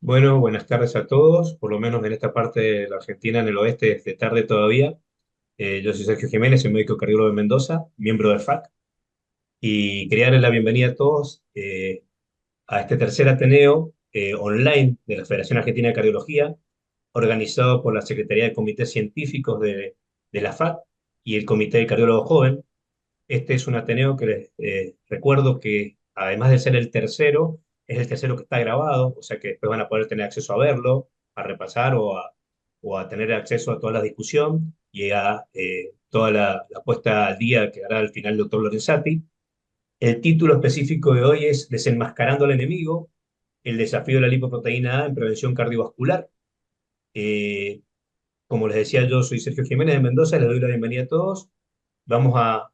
Bueno, buenas tardes a todos, por lo menos en esta parte de la Argentina, en el oeste, es de tarde todavía. Yo soy Sergio Jiménez, soy médico cardiólogo de Mendoza, miembro del FAC, y quería darles la bienvenida a todos a este tercer Ateneo online de la Federación Argentina de Cardiología, organizado por la Secretaría de Comités Científicos de la FAC y el Comité de Cardiólogo Joven. Este es un Ateneo que les recuerdo que, además de ser el tercero, es el tercero que está grabado, o sea que después van a poder tener acceso a verlo, a repasar o a tener acceso a toda la discusión y a toda la puesta al día que hará al final el doctor Lorenzati. El título específico de hoy es Desenmascarando al enemigo, el desafío de la lipoproteína A en prevención cardiovascular. Eh, Como les decía, yo soy Sergio Jiménez de Mendoza, les doy la bienvenida a todos. Vamos a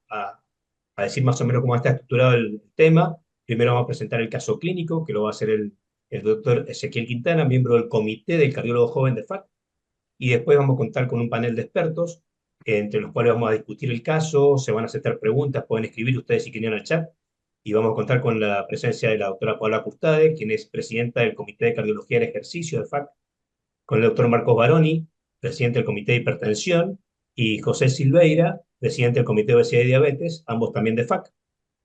decir más o menos cómo está estructurado el tema. Primero vamos a presentar el caso clínico, que lo va a hacer el doctor Ezequiel Quintana, miembro del comité del cardiólogo joven de FAC, y después vamos a contar con un panel de expertos, entre los cuales vamos a discutir el caso, se van a aceptar preguntas, pueden escribir ustedes si quieren al chat, y vamos a contar con la presencia de la doctora Paola Custade, quien es presidenta del Comité de Cardiología del Ejercicio de FAC, con el doctor Marcos Baroni, presidente del Comité de Hipertensión, y José Silveira, presidente del Comité de Obesidad y Diabetes, ambos también de FAC.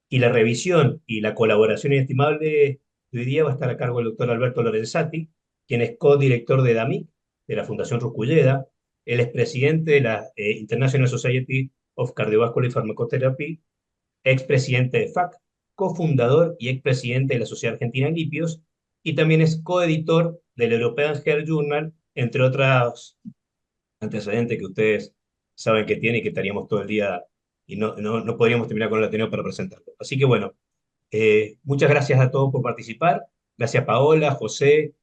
Y la revisión y la colaboración inestimable de hoy día va a estar a cargo del doctor Alberto Lorenzati, quien es co-director de DAMIC, de la Fundación Rusculleda. Él es presidente de la International Society of Cardiovascular Pharmacotherapy, expresidente de FAC, cofundador y expresidente de la Sociedad Argentina de Lipios, y también es coeditor del European Heart Journal, entre otros antecedentes que ustedes saben que tiene y que estaríamos todo el día y no podríamos terminar con el Ateneo para presentarlo. Así que bueno, muchas gracias a todos por participar. Gracias Paola, José,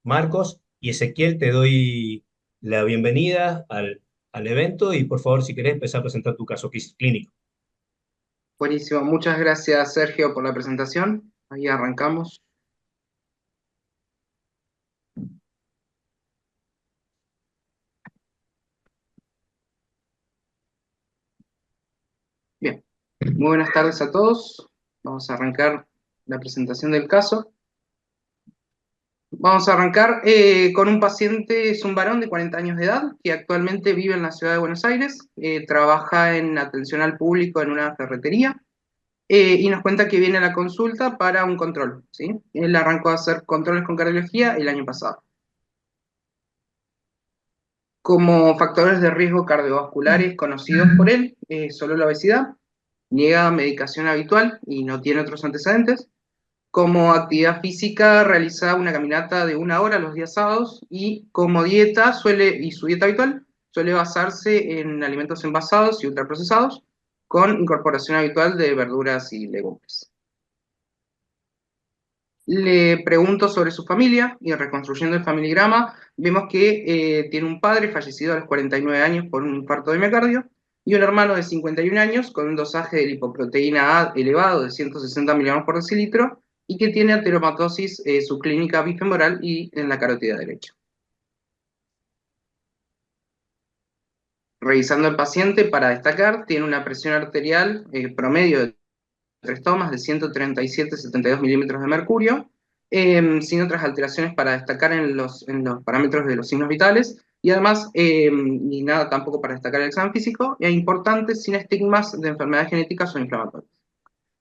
Marcos y Ezequiel. Te doy la bienvenida al evento y por favor, si querés, empezar a presentar tu caso clínico. Buenísimo, muchas gracias Sergio por la presentación. Ahí arrancamos. Bien, muy buenas tardes a todos. Vamos a arrancar la presentación del caso. Vamos a arrancar con un paciente, es un varón de 40 años de edad que actualmente vive en la ciudad de Buenos Aires, trabaja en atención al público en una ferretería y nos cuenta que viene a la consulta para un control, ¿sí? Él arrancó a hacer controles con cardiología el año pasado. Como factores de riesgo cardiovasculares conocidos por él, solo la obesidad, niega medicación habitual y no tiene otros antecedentes. Como actividad física, realiza una caminata de 1 hora los días sábados y como dieta y su dieta habitual suele basarse en alimentos envasados y ultraprocesados con incorporación habitual de verduras y legumbres. Le pregunto sobre su familia y reconstruyendo el familigrama vemos que tiene un padre fallecido a los 49 años por un infarto de miocardio y un hermano de 51 años con un dosaje de lipoproteína A elevado de 160 miligramos por decilitro y que tiene ateromatosis subclínica bifemoral y en la carótida derecha. Revisando el paciente para destacar, tiene una presión arterial promedio de 3 tomas de 137,72 milímetros de mercurio, sin otras alteraciones para destacar en los parámetros de los signos vitales, y además ni nada tampoco para destacar el examen físico, e importante, sin estigmas de enfermedades genéticas o inflamatorias.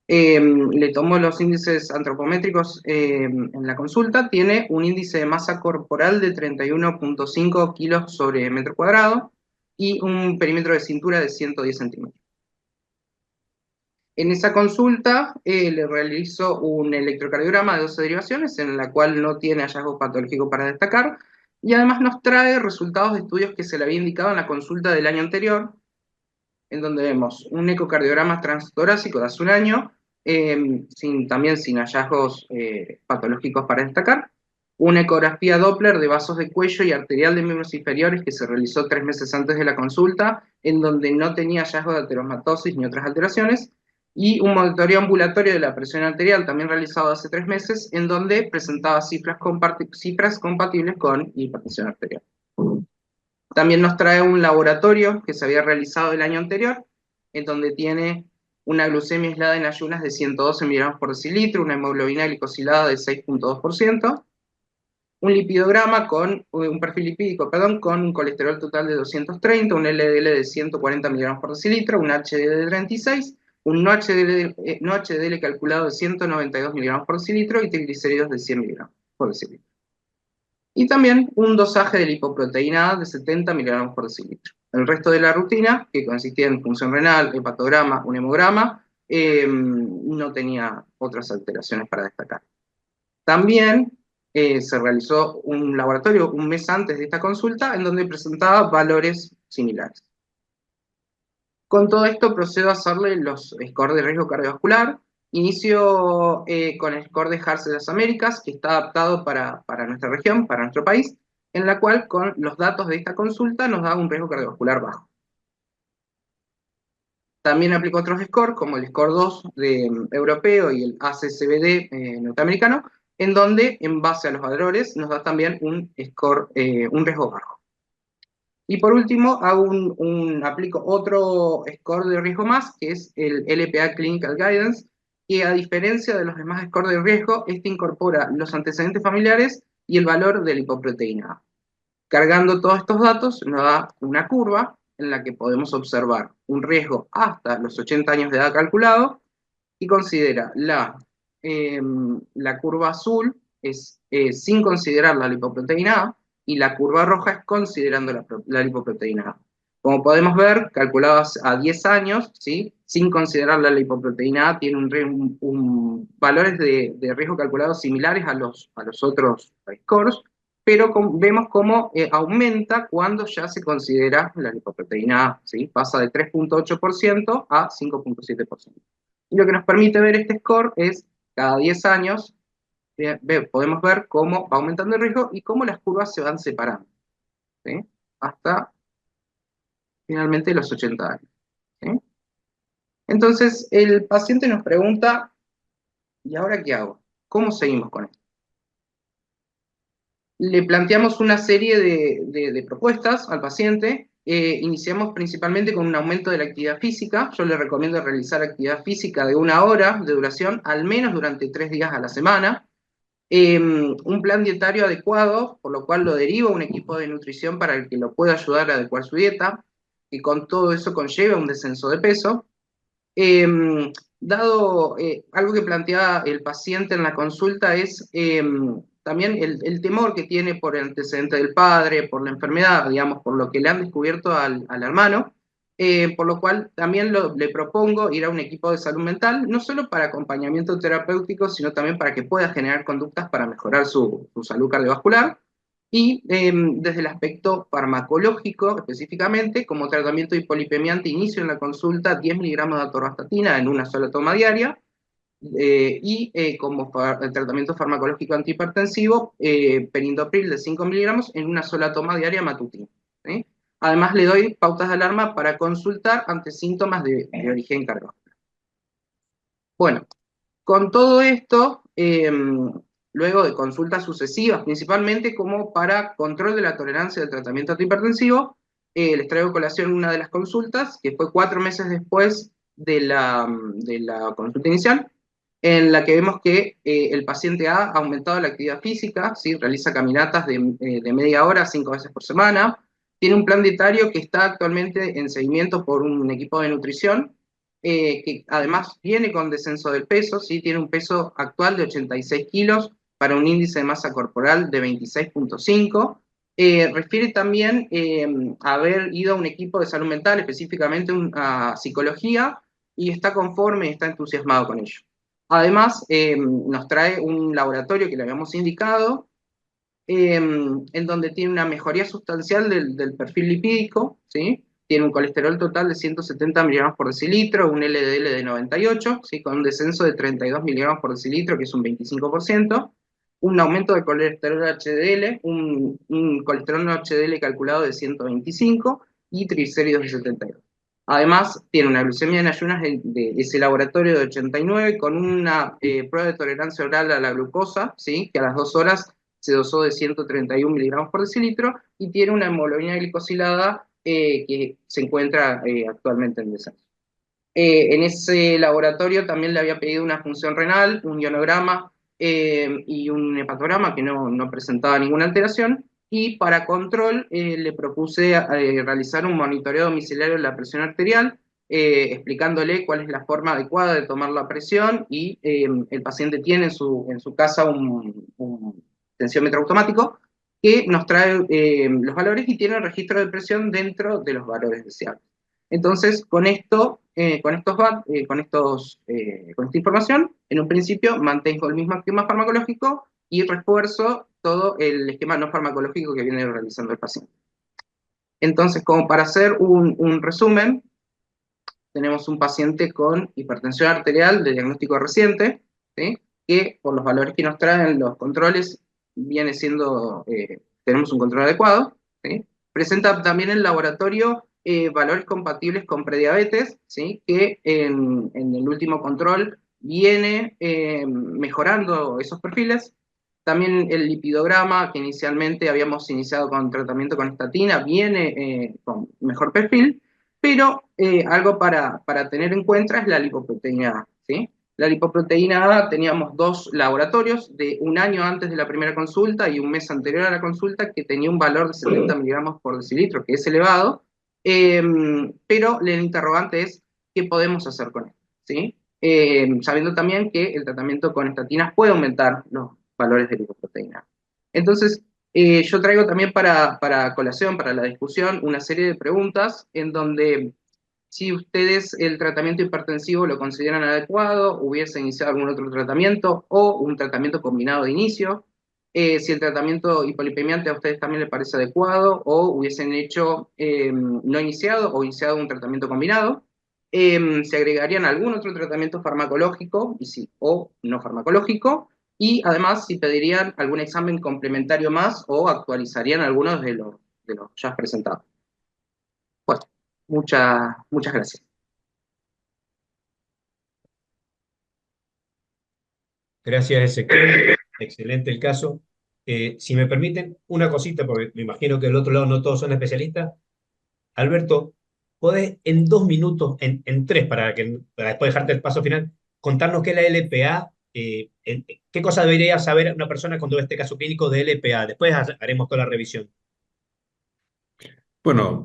Le tomo los índices antropométricos en la consulta, tiene un índice de masa corporal de 31,5 kilos sobre metro cuadrado y un perímetro de cintura de 110 centímetros. En esa consulta le realizo un electrocardiograma de 12 derivaciones en la cual no tiene hallazgo patológico para destacar y además nos trae resultados de estudios que se le había indicado en la consulta del año anterior, en donde vemos un ecocardiograma transtorácico de hace un año, también sin hallazgos patológicos para destacar, una ecografía Doppler de vasos de cuello y arterial de miembros inferiores que se realizó 3 meses antes de la consulta, en donde no tenía hallazgo de ateromatosis ni otras alteraciones, y un monitoreo ambulatorio de la presión arterial también realizado hace 3 meses, en donde presentaba cifras compatibles con hipertensión arterial. También nos trae un laboratorio que se había realizado el año anterior, en donde tiene una glucemia aislada en ayunas de 112 miligramos por decilitro, una hemoglobina glicosilada de 6,2%, un lipidograma con un perfil lipídico, perdón, con un colesterol total de 230, un LDL de 140 miligramos por decilitro, un HDL de 36, un no HDL calculado de 192 miligramos por decilitro y triglicéridos de 100 miligramos por decilitro. Y también un dosaje de lipoproteína A de 70 miligramos por decilitro. El resto de la rutina, que consistía en función renal, hepatograma, un hemograma, no tenía otras alteraciones para destacar. También se realizó un laboratorio un mes antes de esta consulta en donde presentaba valores similares. Con todo esto procedo a hacerle los scores de riesgo cardiovascular. Inicio con el score de Hearts de las Américas, que está adaptado para nuestra región, para nuestro país, en la cual con los datos de esta consulta nos da un riesgo cardiovascular bajo. También aplico otros scores, como el score 2 de, europeo y el ACCBD norteamericano, en donde, en base a los valores, nos da también un score, un riesgo bajo. Y por último, aplico otro score de riesgo más, que es el LPA Clinical Guidance, que a diferencia de los demás scores de riesgo, este incorpora los antecedentes familiares y el valor de la lipoproteína A. Cargando todos estos datos, nos da una curva en la que podemos observar un riesgo hasta los 80 años de edad calculado y considera la curva azul es sin considerar la lipoproteína A y la curva roja es considerando la lipoproteína A. Como podemos ver, calculados a 10 años, ¿sí? Sin considerar la lipoproteína A, tiene valores de riesgo calculados similares a los otros scores, pero vemos cómo aumenta cuando ya se considera la lipoproteína A, ¿sí? Pasa de 3,8% a 5,7%. Y lo que nos permite ver este score es, cada 10 años, podemos ver cómo va aumentando el riesgo y cómo las curvas se van separando, ¿sí? Hasta finalmente los 80 años, ¿sí? Entonces, el paciente nos pregunta, ¿y ahora qué hago? ¿Cómo seguimos con esto? Le planteamos una serie de propuestas al paciente. Iniciamos principalmente con un aumento de la actividad física. Yo le recomiendo realizar actividad física de 1 hora de duración, al menos durante 3 días a la semana. Un plan dietario adecuado, por lo cual lo deriva a un equipo de nutrición para el que lo pueda ayudar a adecuar su dieta, y con todo eso conlleva un descenso de peso. Algo que planteaba el paciente en la consulta es también el temor que tiene por el antecedente del padre, por la enfermedad, digamos, por lo que le han descubierto al hermano, por lo cual también le propongo ir a un equipo de salud mental, no solo para acompañamiento terapéutico, sino también para que pueda generar conductas para mejorar su salud cardiovascular. Y desde el aspecto farmacológico, específicamente, como tratamiento de hipolipemia, inicio en la consulta 10 miligramos de atorvastatina en una sola toma diaria, como tratamiento farmacológico antihipertensivo, perindopril de 5 miligramos en una sola toma diaria matutina, ¿sí? Además, le doy pautas de alarma para consultar ante síntomas de origen cardiovascular. Bueno, con todo esto, luego de consultas sucesivas, principalmente como para control de la tolerancia del tratamiento antihipertensivo, les traigo a colación una de las consultas, que fue 4 meses después de la consulta inicial, en la que vemos que el paciente ha aumentado la actividad física, ¿sí? Realiza caminatas de media hora, 5 veces por semana, tiene un plan dietario que está actualmente en seguimiento por un equipo de nutrición, que además viene con descenso del peso, ¿sí? Tiene un peso actual de 86 kilos para un índice de masa corporal de 26,5. Refiere también haber ido a un equipo de salud mental, específicamente a psicología, y está conforme y está entusiasmado con ello. Además, nos trae un laboratorio que le habíamos indicado, en donde tiene una mejoría sustancial del perfil lipídico, ¿sí? Tiene un colesterol total de 170 miligramos por decilitro, un LDL de 98, ¿sí? Con un descenso de 32 miligramos por decilitro, que es un 25%, un aumento de colesterol HDL, un colesterol no HDL calculado de 125 y triglicéridos de 72. Además, tiene una glucemia en ayunas de ese laboratorio de 89 con una prueba de tolerancia oral a la glucosa, ¿sí? Que a las 2 horas se dosó de 131 miligramos por decilitro y tiene una hemoglobina glicosilada que se encuentra actualmente en descenso. En ese laboratorio también le había pedido una función renal, un ionograma, y un hepatograma que no presentaba ninguna alteración. Y para control le propuse realizar un monitoreo domiciliario de la presión arterial, explicándole cuál es la forma adecuada de tomar la presión y el paciente tiene en su casa un tensiómetro automático que nos trae los valores y tiene el registro de presión dentro de los valores deseables. Entonces, con esto, con esta información, en un principio mantengo el mismo esquema farmacológico y refuerzo todo el esquema no farmacológico que viene realizando el paciente. Entonces, como para hacer un resumen, tenemos un paciente con hipertensión arterial de diagnóstico reciente, ¿sí? Que por los valores que nos traen los controles, viene siendo, tenemos un control adecuado, ¿sí? Presenta también el laboratorio valores compatibles con prediabetes, ¿sí? Que en el último control viene mejorando esos perfiles. También el lipidograma, que inicialmente habíamos iniciado con tratamiento con estatina, viene con mejor perfil, pero algo para tener en cuenta es la lipoproteína A, ¿sí? La lipoproteína A teníamos dos laboratorios de un año antes de la primera consulta y un mes anterior a la consulta que tenía un valor de 70 miligramos por decilitro, que es elevado, pero el interrogante es qué podemos hacer con esto, ¿sí? Sabiendo también que el tratamiento con estatinas puede aumentar los valores de lipoproteína. Entonces, yo traigo también para colación, para la discusión, una serie de preguntas en donde si ustedes el tratamiento hipertensivo lo consideran adecuado, hubiese iniciado algún otro tratamiento o un tratamiento combinado de inicio, si el tratamiento hipolipemiante a ustedes también les parece adecuado o hubiesen hecho no iniciado o iniciado un tratamiento combinado, se agregarían algún otro tratamiento farmacológico y si, o no farmacológico, y además si pedirían algún examen complementario más o actualizarían algunos de los ya presentados. Bueno, muchas gracias. Gracias, Ezequiel. Excelente el caso. Si me permiten, una cosita, porque me imagino que del otro lado no todos son especialistas. Alberto, ¿podés en 2 minutos, en tres, para después dejarte el paso final, contarnos qué es la LPA? ¿Qué cosa debería saber una persona cuando ve este caso clínico de LPA? Después haremos toda la revisión. Bueno,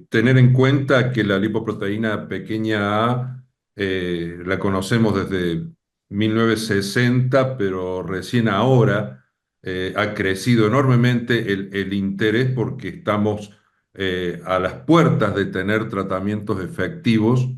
tener en cuenta que la lipoproteína pequeña A la conocemos desde 1960, pero recién ahora ha crecido enormemente el interés porque estamos a las puertas de tener tratamientos efectivos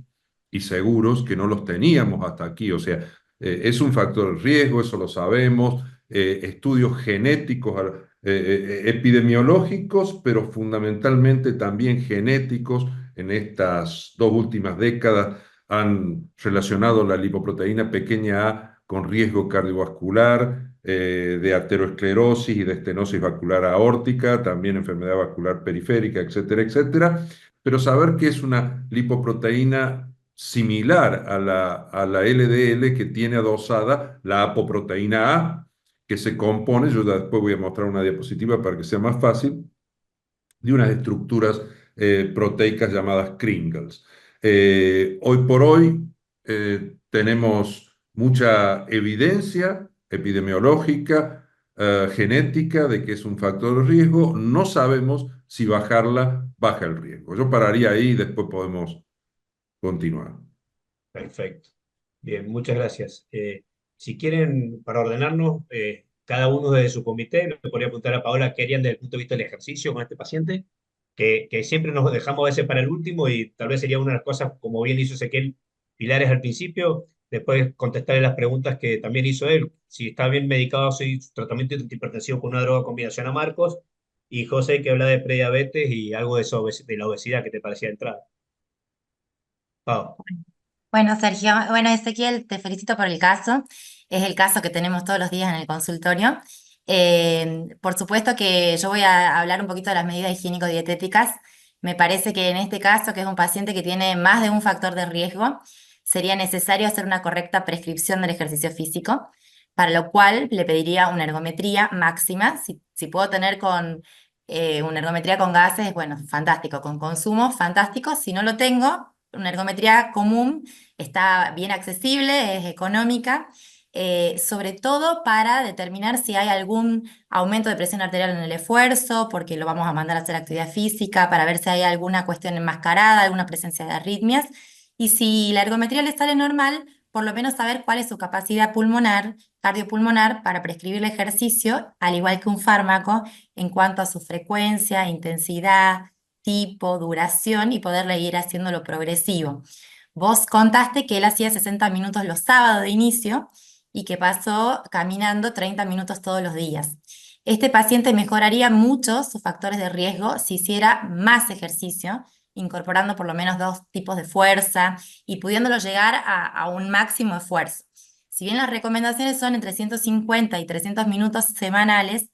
y seguros que no los teníamos hasta aquí. O sea, es un factor de riesgo, eso lo sabemos, estudios genéticos epidemiológicos, pero fundamentalmente también genéticos. En estas 2 últimas décadas han relacionado la lipoproteína pequeña A con riesgo cardiovascular, de aterosclerosis y de estenosis vascular aórtica, también enfermedad vascular periférica, etcétera, etcétera. Pero saber que es una lipoproteína similar a la LDL que tiene adosada la apoproteína A, que se compone, yo después voy a mostrar una diapositiva para que sea más fácil, de unas estructuras proteicas llamadas Kringles. Hoy por hoy tenemos mucha evidencia epidemiológica, genética, de que es un factor de riesgo. No sabemos si bajarla baja el riesgo. Yo pararía ahí y después podemos continuar. Perfecto. Bien, muchas gracias. Si quieren, para ordenarnos, cada uno de su comité, le podría preguntar a Paola qué harían desde el punto de vista del ejercicio con este paciente, que siempre nos dejamos a veces para el último y tal vez sería una de las cosas, como bien hizo Ezequiel, pilares al principio, después contestarle las preguntas que también hizo él, si está bien medicado si su tratamiento hipertensivo con una droga combinación a Marcos, y José que habla de prediabetes y algo de, de la obesidad que te parecía de entrada. Pau. Bueno, Sergio, bueno, Ezequiel, te felicito por el caso. Es el caso que tenemos todos los días en el consultorio. Por supuesto que yo voy a hablar un poquito de las medidas higiénico-dietéticas. Me parece que en este caso, que es un paciente que tiene más de un factor de riesgo, sería necesario hacer una correcta prescripción del ejercicio físico, para lo cual le pediría una ergometría máxima. Si puedo tener con una ergometría con gases, bueno, fantástico, con consumo, fantástico. Si no lo tengo, una ergometría común está bien accesible, es económica sobre todo para determinar si hay algún aumento de presión arterial en el esfuerzo, porque lo vamos a mandar a hacer actividad física, para ver si hay alguna cuestión enmascarada, alguna presencia de arritmias, y si la ergometría le sale normal, por lo menos saber cuál es su capacidad pulmonar, cardiopulmonar, para prescribirle ejercicio, al igual que un fármaco, en cuanto a su frecuencia, intensidad, tipo, duración, y poderle ir haciéndolo progresivo. Vos contaste que él hacía 60 minutos los sábados de inicio y que pasó caminando 30 minutos todos los días. Este paciente mejoraría mucho sus factores de riesgo si hiciera más ejercicio, incorporando por lo menos 2 tipos de fuerza y pudiéndolo llegar a un máximo esfuerzo. Si bien las recomendaciones son entre 150 y 300 minutos semanales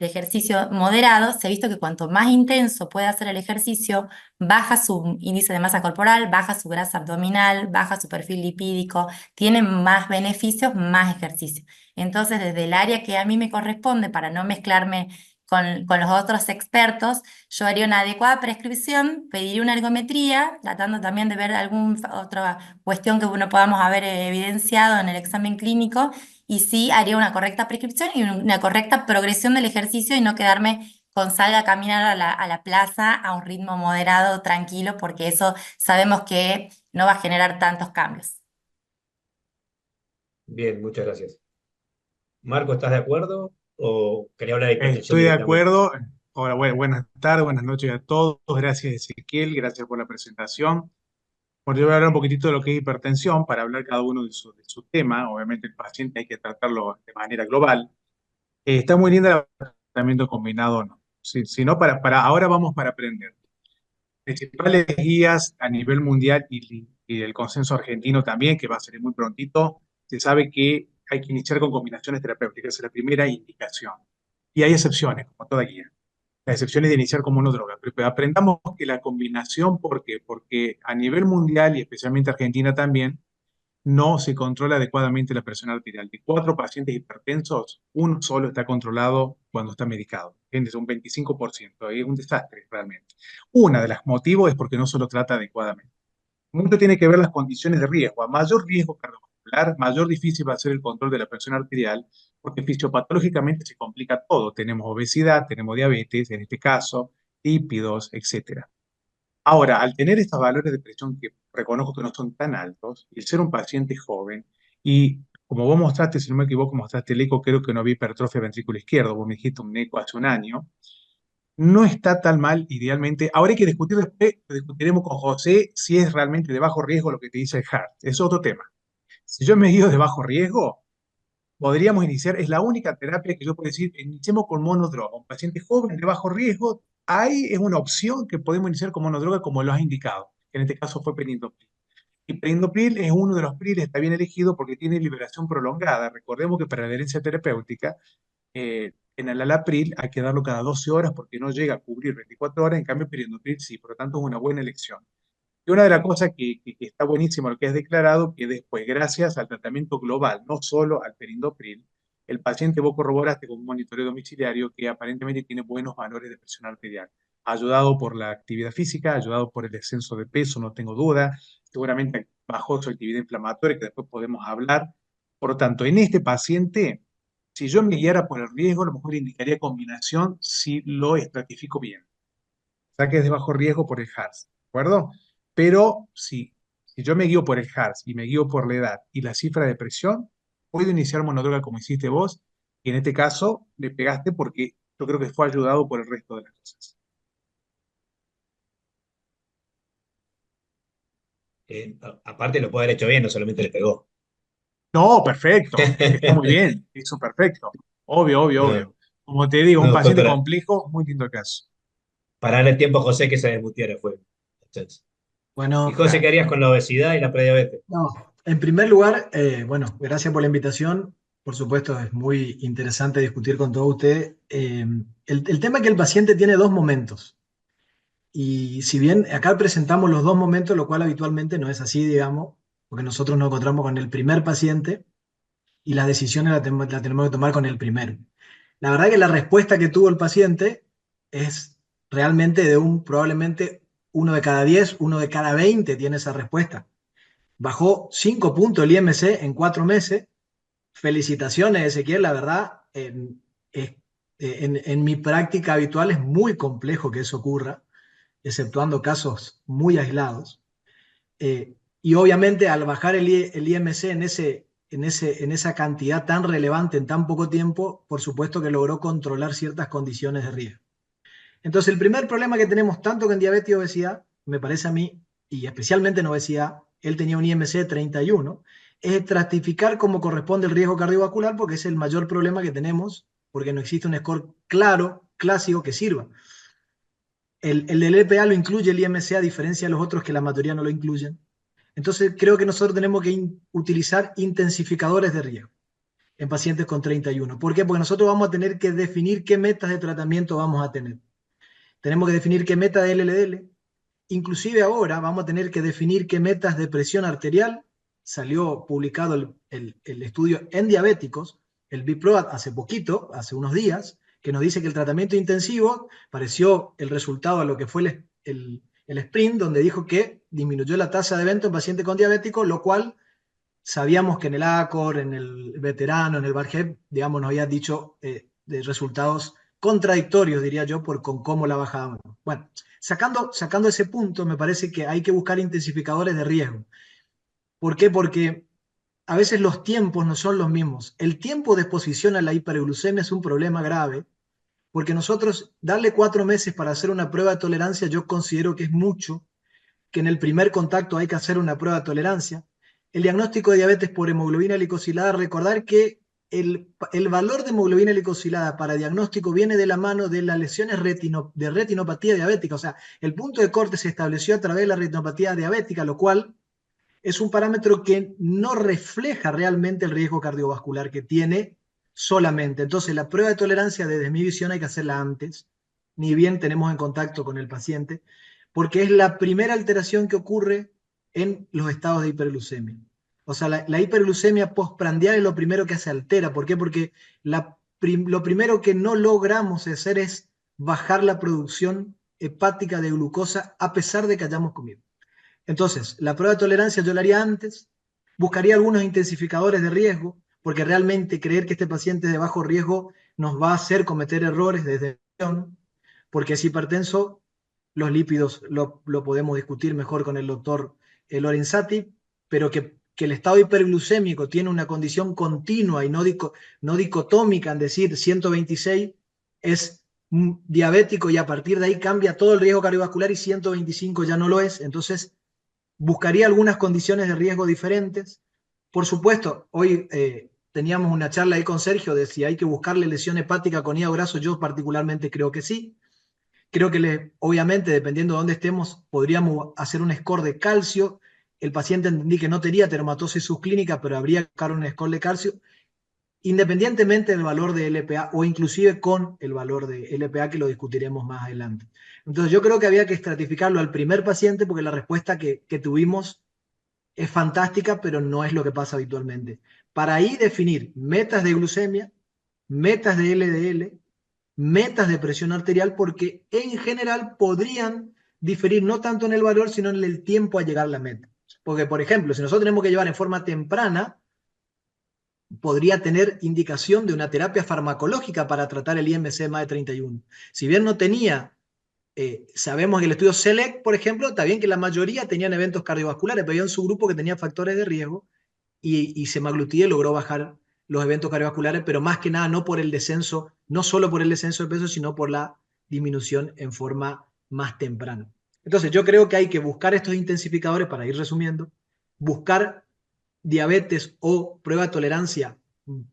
de ejercicio moderado, se ha visto que cuanto más intenso puede hacer el ejercicio, baja su índice de masa corporal, baja su grasa abdominal, baja su perfil lipídico, tiene más beneficios, más ejercicio. Entonces, desde el área que a mí me corresponde, para no mezclarme con los otros expertos, yo haría una adecuada prescripción, pediría una ergometría, tratando también de ver alguna otra cuestión que no podamos haber evidenciado en el examen clínico, y sí haría una correcta prescripción y una correcta progresión del ejercicio y no quedarme con salga a caminar a la plaza a un ritmo moderado, tranquilo, porque eso sabemos que no va a generar tantos cambios. Bien, muchas gracias. Marco, ¿estás de acuerdo? ¿O quería hablar de hipertensión Estoy de directamente? acuerdo. Ahora, buenas tardes, buenas noches a todos. Gracias, Ezequiel. Gracias por la presentación. Bueno, yo voy a hablar un poquitito de lo que es hipertensión para hablar cada uno de su tema. Obviamente, el paciente hay que tratarlo de manera global. Está muy linda el tratamiento combinado, ¿no? Si no, ahora vamos para aprender. Principales guías a nivel mundial y el consenso argentino también, que va a salir muy prontito, se sabe que hay que iniciar con combinaciones terapéuticas, esa es la primera indicación. Y hay excepciones, como toda guía. La excepción es de iniciar como una droga, pero aprendamos que la combinación, ¿por qué? Porque a nivel mundial y especialmente Argentina también, no se controla adecuadamente la presión arterial. De 4 pacientes hipertensos, uno solo está controlado cuando está medicado. Es un 25%, es un desastre realmente. Una de las motivos es porque no se lo trata adecuadamente. Mucho tiene que ver las condiciones de riesgo. A mayor riesgo cardiovascular, mayor difícil va a ser el control de la presión arterial, porque fisiopatológicamente se complica todo. Tenemos obesidad, tenemos diabetes, en este caso, lípidos, etcétera. Ahora, al tener estos valores de presión que reconozco que no son tan altos, y el ser un paciente joven, y como vos mostraste, si no me equivoco, mostraste el eco, creo que no vi hipertrofia ventrículo izquierdo, vos me dijiste un eco hace un año, no está tan mal idealmente. Ahora hay que discutir después, lo discutiremos con José, si es realmente de bajo riesgo lo que te dice el HART. Es otro tema. Si yo me guío de bajo riesgo, podríamos iniciar, es la única terapia que yo puedo decir, iniciemos con monodroga. Un paciente joven de bajo riesgo, ahí es una opción que podemos iniciar con monodroga como lo has indicado, que en este caso fue perindopril. Y perindopril es uno de los PRIL, está bien elegido porque tiene liberación prolongada. Recordemos que para la adherencia terapéutica, en el alapril hay que darlo cada 12 horas porque no llega a cubrir 24 horas, en cambio perindopril sí, por lo tanto es una buena elección. Y una de las cosas que está buenísimo lo que es declarado, que después, gracias al tratamiento global, no solo al perindopril, el paciente vos corroboraste con un monitoreo domiciliario que aparentemente tiene buenos valores de presión arterial. Ayudado por la actividad física, ayudado por el descenso de peso, no tengo duda, seguramente bajó su actividad inflamatoria, que después podemos hablar. Por lo tanto, en este paciente, si yo me guiara por el riesgo, a lo mejor indicaría combinación si lo estratifico bien. O sea que es de bajo riesgo por el HARS, ¿de acuerdo? Pero si yo me guío por el HARS y me guío por la edad y la cifra de presión, puedo iniciar monodroga como hiciste vos, y en este caso le pegaste porque yo creo que fue ayudado por el resto de las cosas. Aparte lo puede haber hecho bien, no solamente le pegó. No, perfecto, está muy bien, hizo perfecto. Obvio, obvio, No, obvio. Como te digo, un no, fue paciente complejo, muy lindo el caso. para darle tiempo a José que se desmutiera fue. Entonces. Y Bueno, José, ¿qué Claro. harías con la obesidad y la prediabetes? no, en primer lugar, bueno, gracias por la invitación. Por supuesto, es muy interesante discutir con todos ustedes. El tema es que el paciente tiene 2 momentos. Y si bien acá presentamos los 2 momentos, lo cual habitualmente no es así, digamos, porque nosotros nos encontramos con el primer paciente y las decisiones las tenemos que tomar con el primero. La verdad que la respuesta que tuvo el paciente es realmente probablemente uno de cada 10, uno de cada 20 tiene esa respuesta. Bajó 5 puntos el IMC en 4 meses Felicitaciones, Ezequiel, la verdad, en mi práctica habitual es muy complejo que eso ocurra, exceptuando casos muy aislados. Y obviamente al bajar el IMC en esa cantidad tan relevante en tan poco tiempo, por supuesto que logró controlar ciertas condiciones de riesgo. Entonces, el primer problema que tenemos tanto con diabetes y obesidad, me parece a mí, y especialmente en obesidad, él tenía un IMC de 31, es estratificar como corresponde el riesgo cardiovascular, porque es el mayor problema que tenemos, porque no existe un score claro, clásico que sirva. El del LPA lo incluye el IMC a diferencia de los otros que la mayoría no lo incluyen. Entonces, creo que nosotros tenemos que utilizar intensificadores de riesgo en pacientes con 31. ¿Por qué? Porque nosotros vamos a tener que definir qué metas de tratamiento vamos a tener. Tenemos que definir qué meta de LDL. Inclusive ahora vamos a tener que definir qué metas de presión arterial. Salió publicado el estudio en diabéticos, el BIPROAD, hace poquito, hace unos días, que nos dice que el tratamiento intensivo pareció el resultado a lo que fue el sprint, donde dijo que disminuyó la tasa de evento en pacientes con diabéticos, lo cual sabíamos que en el ACOR, en el veterano, en el BARGEP, digamos, nos había dicho de resultados contradictorios, diría yo, con cómo la bajábamos. Bueno, sacando ese punto, me parece que hay que buscar intensificadores de riesgo. ¿Por qué? Porque a veces los tiempos no son los mismos. El tiempo de exposición a la hiperglucemia es un problema grave, porque nosotros darle 4 meses para hacer una prueba de tolerancia, yo considero que es mucho, que en el primer contacto hay que hacer una prueba de tolerancia. El diagnóstico de diabetes por hemoglobina glicosilada, recordar que el valor de hemoglobina glicosilada para diagnóstico viene de la mano de las lesiones de retinopatía diabética. O sea, el punto de corte se estableció a través de la retinopatía diabética, lo cual es un parámetro que no refleja realmente el riesgo cardiovascular que tiene solamente. Entonces, la prueba de tolerancia, desde mi visión, hay que hacerla antes, ni bien tenemos en contacto con el paciente, porque es la primera alteración que ocurre en los estados de hiperglucemia. O sea, la hiperglucemia postprandial es lo primero que se altera. ¿Por qué? Porque lo primero que no logramos hacer es bajar la producción hepática de glucosa a pesar de que hayamos comido. Entonces, la prueba de tolerancia yo la haría antes, buscaría algunos intensificadores de riesgo, porque realmente creer que este paciente es de bajo riesgo nos va a hacer cometer errores desde porque es hipertenso, los lípidos lo podemos discutir mejor con el doctor Lorenzati, pero que el estado hiperglucémico tiene una condición continua y no dicotómica, en decir 126 es diabético y a partir de ahí cambia todo el riesgo cardiovascular y 125 ya no lo es. Entonces, buscaría algunas condiciones de riesgo diferentes. Por supuesto, hoy teníamos una charla ahí con Sergio de si hay que buscarle lesión hepática con hígado graso. Yo particularmente creo que sí. Creo que obviamente, dependiendo de dónde estemos, podríamos hacer un score de calcio. El paciente entendí que no tenía termatosis subclínica, pero habría que buscar un score de calcio, independientemente del valor de LPA o inclusive con el valor de LPA, que lo discutiremos más adelante. Entonces yo creo que había que estratificarlo al primer paciente porque la respuesta que tuvimos es fantástica, pero no es lo que pasa habitualmente. Para ahí definir metas de glucemia, metas de LDL, metas de presión arterial, porque en general podrían diferir no tanto en el valor, sino en el tiempo a llegar a la meta. Porque, por ejemplo, si nosotros tenemos que llevar en forma temprana, podría tener indicación de una terapia farmacológica para tratar el IMC más de 31. Si bien no tenía, sabemos que el estudio SELECT, por ejemplo, está bien que la mayoría tenían eventos cardiovasculares, pero había un subgrupo que tenía factores de riesgo y semaglutide logró bajar los eventos cardiovasculares, pero más que nada no por el descenso, no solo por el descenso de peso, sino por la disminución en forma más temprana. Entonces yo creo que hay que buscar estos intensificadores, para ir resumiendo, buscar diabetes o prueba de tolerancia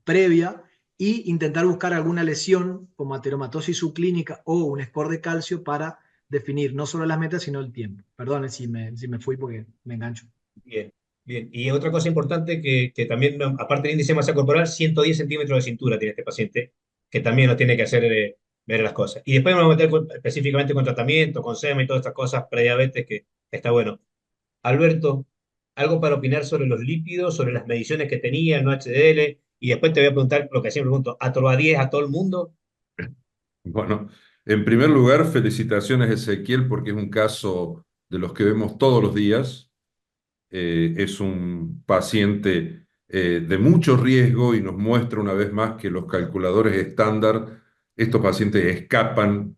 previa y intentar buscar alguna lesión como ateromatosis subclínica o un score de calcio para definir no solo las metas, sino el tiempo. Perdón si me fui porque me engancho. Bien, bien. Y otra cosa importante que también, aparte del índice de masa corporal, 110 centímetros de cintura tiene este paciente, que también nos tiene que hacer ver las cosas. Y después me voy a meter específicamente con tratamiento, con SEMA y todas estas cosas, prediabetes, que está bueno. Alberto, algo para opinar sobre los lípidos, sobre las mediciones que tenía, el no HDL, y después te voy a preguntar lo que siempre pregunto, ¿a todo a 10 a todo el mundo? Bueno, en primer lugar, felicitaciones, Ezequiel, porque es un caso de los que vemos todos los días. Es un paciente de mucho riesgo y nos muestra una vez más que los calculadores estándar, estos pacientes escapan.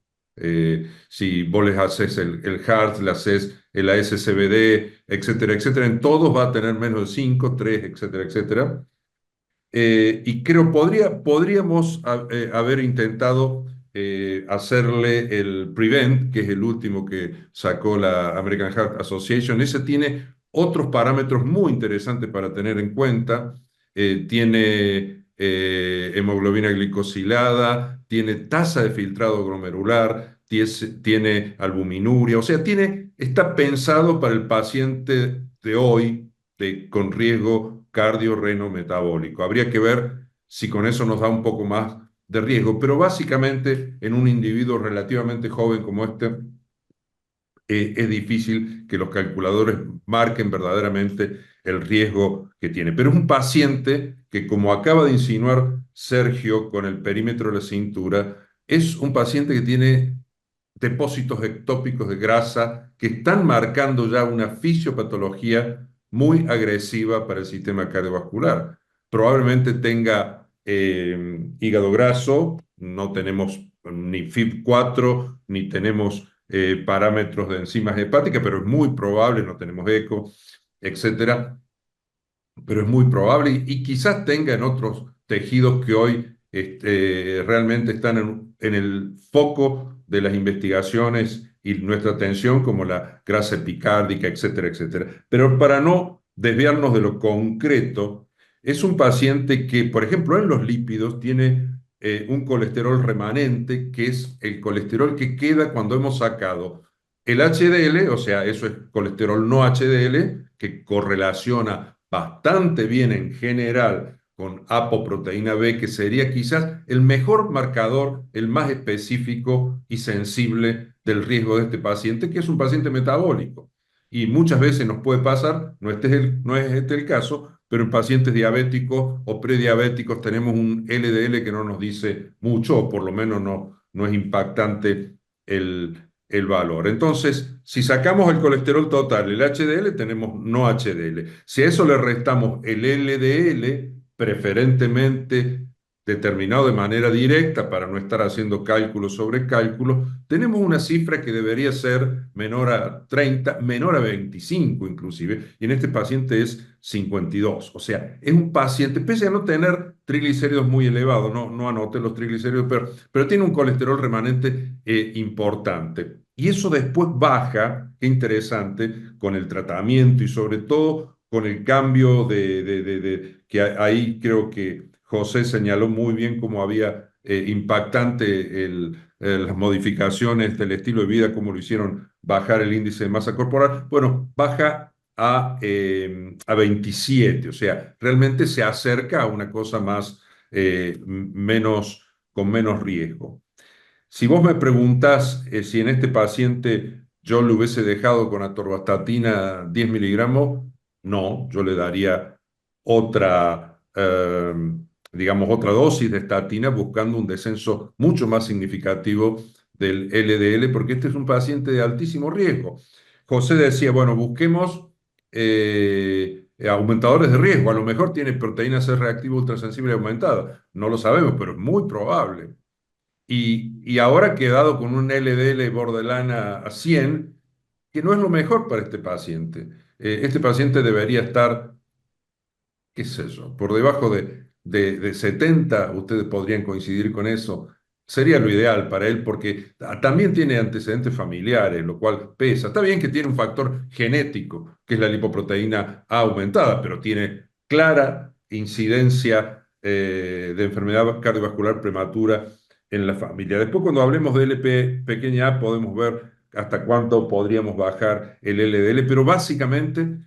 Si vos les haces el HEART, le haces el ASCVD, etcétera, etcétera, en todos va a tener menos de 5, 3, etcétera, etcétera. Y creo podríamos haber intentado hacerle el Prevent, que es el último que sacó la American Heart Association. Ese tiene otros parámetros muy interesantes para tener en cuenta. Tiene hemoglobina glicosilada, tiene tasa de filtrado glomerular, tiene albuminuria, o sea, está pensado para el paciente de hoy con riesgo cardiorreno-metabólico. Habría que ver si con eso nos da un poco más de riesgo, pero básicamente en un individuo relativamente joven como este, es difícil que los calculadores marquen verdaderamente el riesgo que tiene. Pero es un paciente que, como acaba de insinuar Sergio con el perímetro de la cintura, es un paciente que tiene depósitos ectópicos de grasa que están marcando ya una fisiopatología muy agresiva para el sistema cardiovascular. Probablemente tenga hígado graso, no tenemos ni FIB4, ni tenemos parámetros de enzimas hepáticas, pero es muy probable, no tenemos eco, etcétera, pero es muy probable y quizás tenga en otros tejidos que hoy realmente están en el foco de las investigaciones y nuestra atención, como la grasa epicárdica, etcétera, etcétera. Pero para no desviarnos de lo concreto, es un paciente que, por ejemplo, en los lípidos tiene un colesterol remanente, que es el colesterol que queda cuando hemos sacado el HDL, o sea, eso es colesterol no HDL, que correlaciona bastante bien en general con apoproteína B, que sería quizás el mejor marcador, el más específico y sensible del riesgo de este paciente, que es un paciente metabólico. Y muchas veces nos puede pasar, no es este el caso, pero en pacientes diabéticos o prediabéticos tenemos un LDL que no nos dice mucho, o por lo menos no es impactante el valor. Entonces, si sacamos el colesterol total, el HDL, tenemos no HDL. Si a eso le restamos el LDL, preferentemente determinado de manera directa para no estar haciendo cálculos sobre cálculos, tenemos una cifra que debería ser menor a 30, menor a 25 inclusive, y en este paciente es 52. O sea, es un paciente, pese a no tener triglicéridos muy elevados, no anoten los triglicéridos, pero tiene un colesterol remanente importante. Y eso después baja, qué interesante, con el tratamiento y sobre todo con el cambio que ahí creo que José señaló muy bien cómo había impactante las modificaciones del estilo de vida, cómo lo hicieron bajar el índice de masa corporal. Bueno, baja a 27, o sea, realmente se acerca a una cosa más, con menos riesgo. Si vos me preguntás si en este paciente yo le hubiese dejado con atorvastatina 10 miligramos, no, yo le daría otra, digamos, otra dosis de estatina buscando un descenso mucho más significativo del LDL, porque este es un paciente de altísimo riesgo. José decía, bueno, busquemos aumentadores de riesgo. A lo mejor tiene proteína C reactiva ultrasensible aumentada. No lo sabemos, pero es muy probable. Y ahora ha quedado con un LDL borderline a 100, que no es lo mejor para este paciente. Este paciente debería estar, qué sé yo, por debajo de 70, ustedes podrían coincidir con eso. Sería lo ideal para él porque también tiene antecedentes familiares, lo cual pesa. Está bien que tiene un factor genético, que es la lipoproteína A aumentada, pero tiene clara incidencia de enfermedad cardiovascular prematura en la familia. Después, cuando hablemos de LP pequeña a, podemos ver hasta cuánto podríamos bajar el LDL, pero básicamente,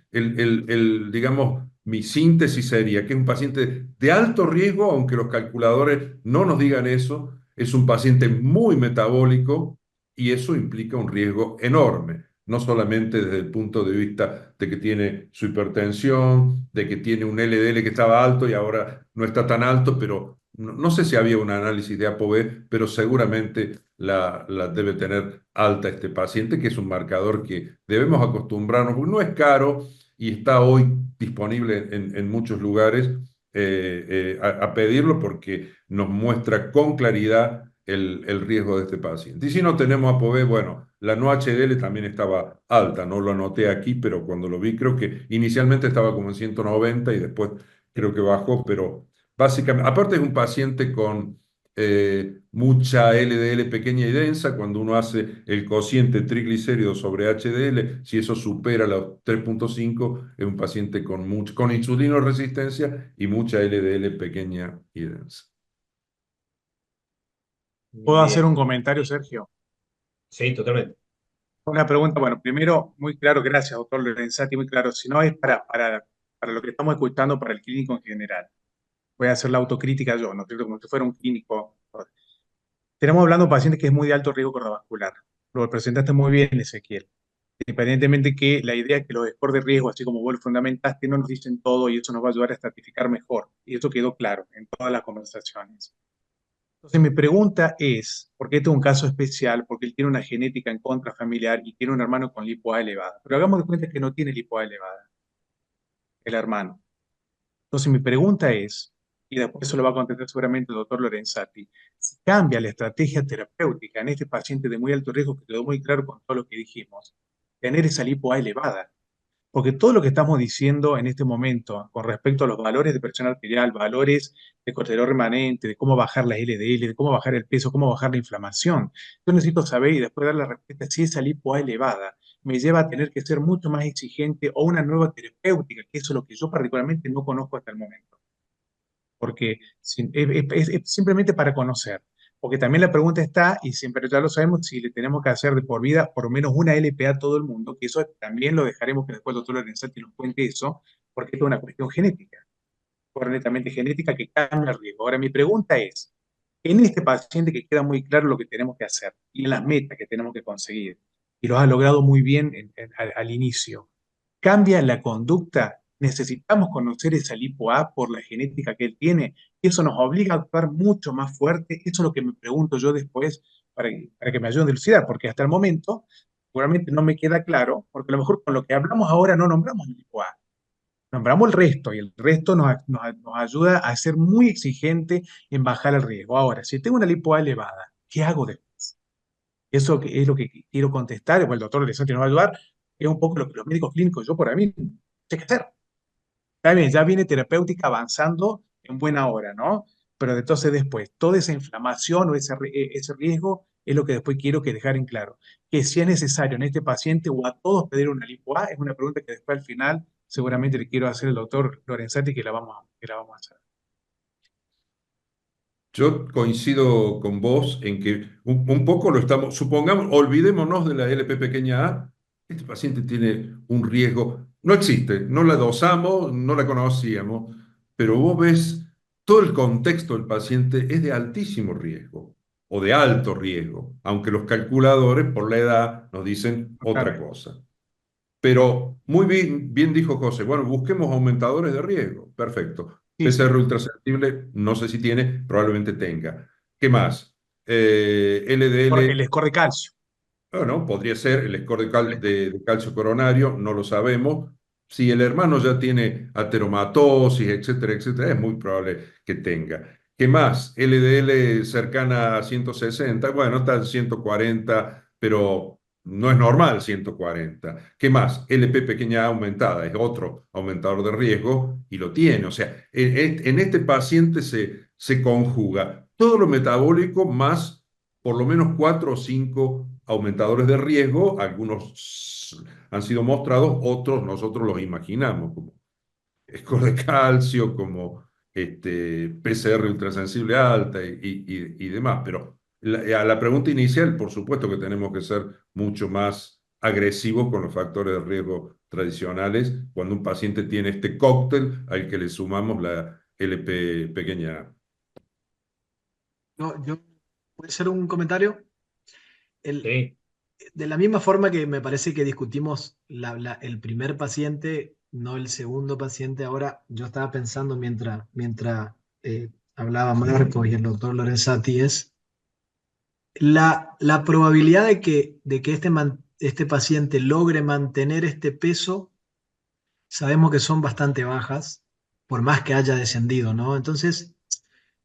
digamos, mi síntesis sería que es un paciente de alto riesgo, aunque los calculadores no nos digan eso, es un paciente muy metabólico y eso implica un riesgo enorme, no solamente desde el punto de vista de que tiene su hipertensión, de que tiene un LDL que estaba alto y ahora no está tan alto, pero no sé si había un análisis de ApoB, pero seguramente la debe tener alta este paciente, que es un marcador que debemos acostumbrarnos, porque no es caro, y está hoy disponible en muchos lugares, a pedirlo porque nos muestra con claridad el riesgo de este paciente. Y si no tenemos ApoB, bueno, la no HDL también estaba alta, no lo anoté aquí, pero cuando lo vi creo que inicialmente estaba como en 190 y después creo que bajó, pero básicamente, aparte es un paciente con mucha LDL pequeña y densa. Cuando uno hace el cociente triglicéridos sobre HDL, si eso supera los 3,5, es un paciente con insulinoresistencia y mucha LDL pequeña y densa. ¿Puedo hacer Bien. un comentario, Sergio? Sí, totalmente. Una pregunta, bueno, primero, muy claro, gracias, doctor Lorenzati, muy claro. Si no es para lo que estamos escuchando, para el clínico en general. Voy a hacer la autocrítica yo, ¿no es cierto? Como si fuera un clínico. Tenemos hablando de un paciente que es muy de alto riesgo cardiovascular. Lo presentaste muy bien, Ezequiel. Independientemente que la idea es que los scores de riesgo, así como vos lo fundamentaste, no nos dicen todo y eso nos va a ayudar a estratificar mejor. Y eso quedó claro en todas las conversaciones. Entonces mi pregunta es, porque este es un caso especial, porque él tiene una genética en contra familiar y tiene un hermano con lipo A elevada. Pero hagamos de cuenta que no tiene lipo A elevada, el hermano. Entonces mi pregunta es, y después eso lo va a contestar seguramente el doctor Lorenzati, si cambia la estrategia terapéutica en este paciente de muy alto riesgo, que quedó muy claro con todo lo que dijimos, tener esa lipo A elevada. Porque todo lo que estamos diciendo en este momento con respecto a los valores de presión arterial, valores de cortisol remanente, de cómo bajar la LDL, de cómo bajar el peso, cómo bajar la inflamación, yo necesito saber y después dar la respuesta si esa lipo A elevada me lleva a tener que ser mucho más exigente o una nueva terapéutica, que eso es lo que yo particularmente no conozco hasta el momento. Porque es simplemente para conocer. Porque también la pregunta está, y siempre ya lo sabemos, si le tenemos que hacer de por vida por lo menos una LPA a todo el mundo, que eso también lo dejaremos que después el doctor Lorenzati nos cuente eso, porque esto es una cuestión genética, netamente genética que cambia el riesgo. Ahora, mi pregunta es, en este paciente que queda muy claro lo que tenemos que hacer y en las metas que tenemos que conseguir, y lo has logrado muy bien al inicio, ¿cambia la conducta? Necesitamos conocer esa lipo A por la genética que él tiene y eso nos obliga a actuar mucho más fuerte. Eso es lo que me pregunto yo después para que me ayuden a dilucidar, porque hasta el momento seguramente no me queda claro, porque a lo mejor con lo que hablamos ahora no nombramos lipo A. Nombramos el resto y el resto nos ayuda a ser muy exigente en bajar el riesgo. Ahora, si tengo una lipo A elevada, ¿qué hago después? Eso es lo que quiero contestar, bueno, el doctor Alessandro nos va a ayudar, es un poco lo que los médicos clínicos, yo por mí, no sé qué hacer. Está bien, ya viene terapéutica avanzando en buena hora, ¿no? Pero entonces después, toda esa inflamación o ese riesgo es lo que después quiero que dejar en claro. Que si es necesario en este paciente o a todos pedir una lipo A, es una pregunta que después al final seguramente le quiero hacer al doctor Lorenzati que la vamos a hacer. Yo coincido con vos en que un poco lo estamos, supongamos, olvidémonos de la LP pequeña a, este paciente tiene un riesgo, no existe, no la dosamos, no la conocíamos, pero vos ves todo el contexto del paciente es de altísimo riesgo o de alto riesgo, aunque los calculadores por la edad nos dicen otra Totalmente. cosa. Pero muy bien, bien dijo José, bueno, busquemos aumentadores de riesgo. Perfecto. Sí, PCR sí. ultrasensible, no sé si tiene, probablemente tenga. ¿Qué más? El LDL, score de calcio. bueno, podría ser el score de calcio coronario, no lo sabemos. Si el hermano ya tiene ateromatosis, etcétera, etcétera, es muy probable que tenga. ¿Qué más? LDL cercana a 160, bueno, está en 140, pero no es normal 140. ¿Qué más? LP pequeña A aumentada, es otro aumentador de riesgo y lo tiene. O sea, en este paciente se conjuga todo lo metabólico más por lo menos 4 o 5 aumentadores de riesgo, algunos han sido mostrados, otros nosotros los imaginamos, como score de calcio, como PCR ultrasensible alta y demás. Pero a la pregunta inicial, por supuesto que tenemos que ser mucho más agresivos con los factores de riesgo tradicionales cuando un paciente tiene este cóctel al que le sumamos la LP pequeña A. ¿Puede ser un comentario? El, Sí, de la misma forma que me parece que discutimos el primer paciente, no el segundo paciente, ahora yo estaba pensando mientras hablaba Marco y el doctor Lorenzati, es la probabilidad de que este paciente logre mantener este peso sabemos que son bastante bajas, por más que haya descendido, ¿no? Entonces,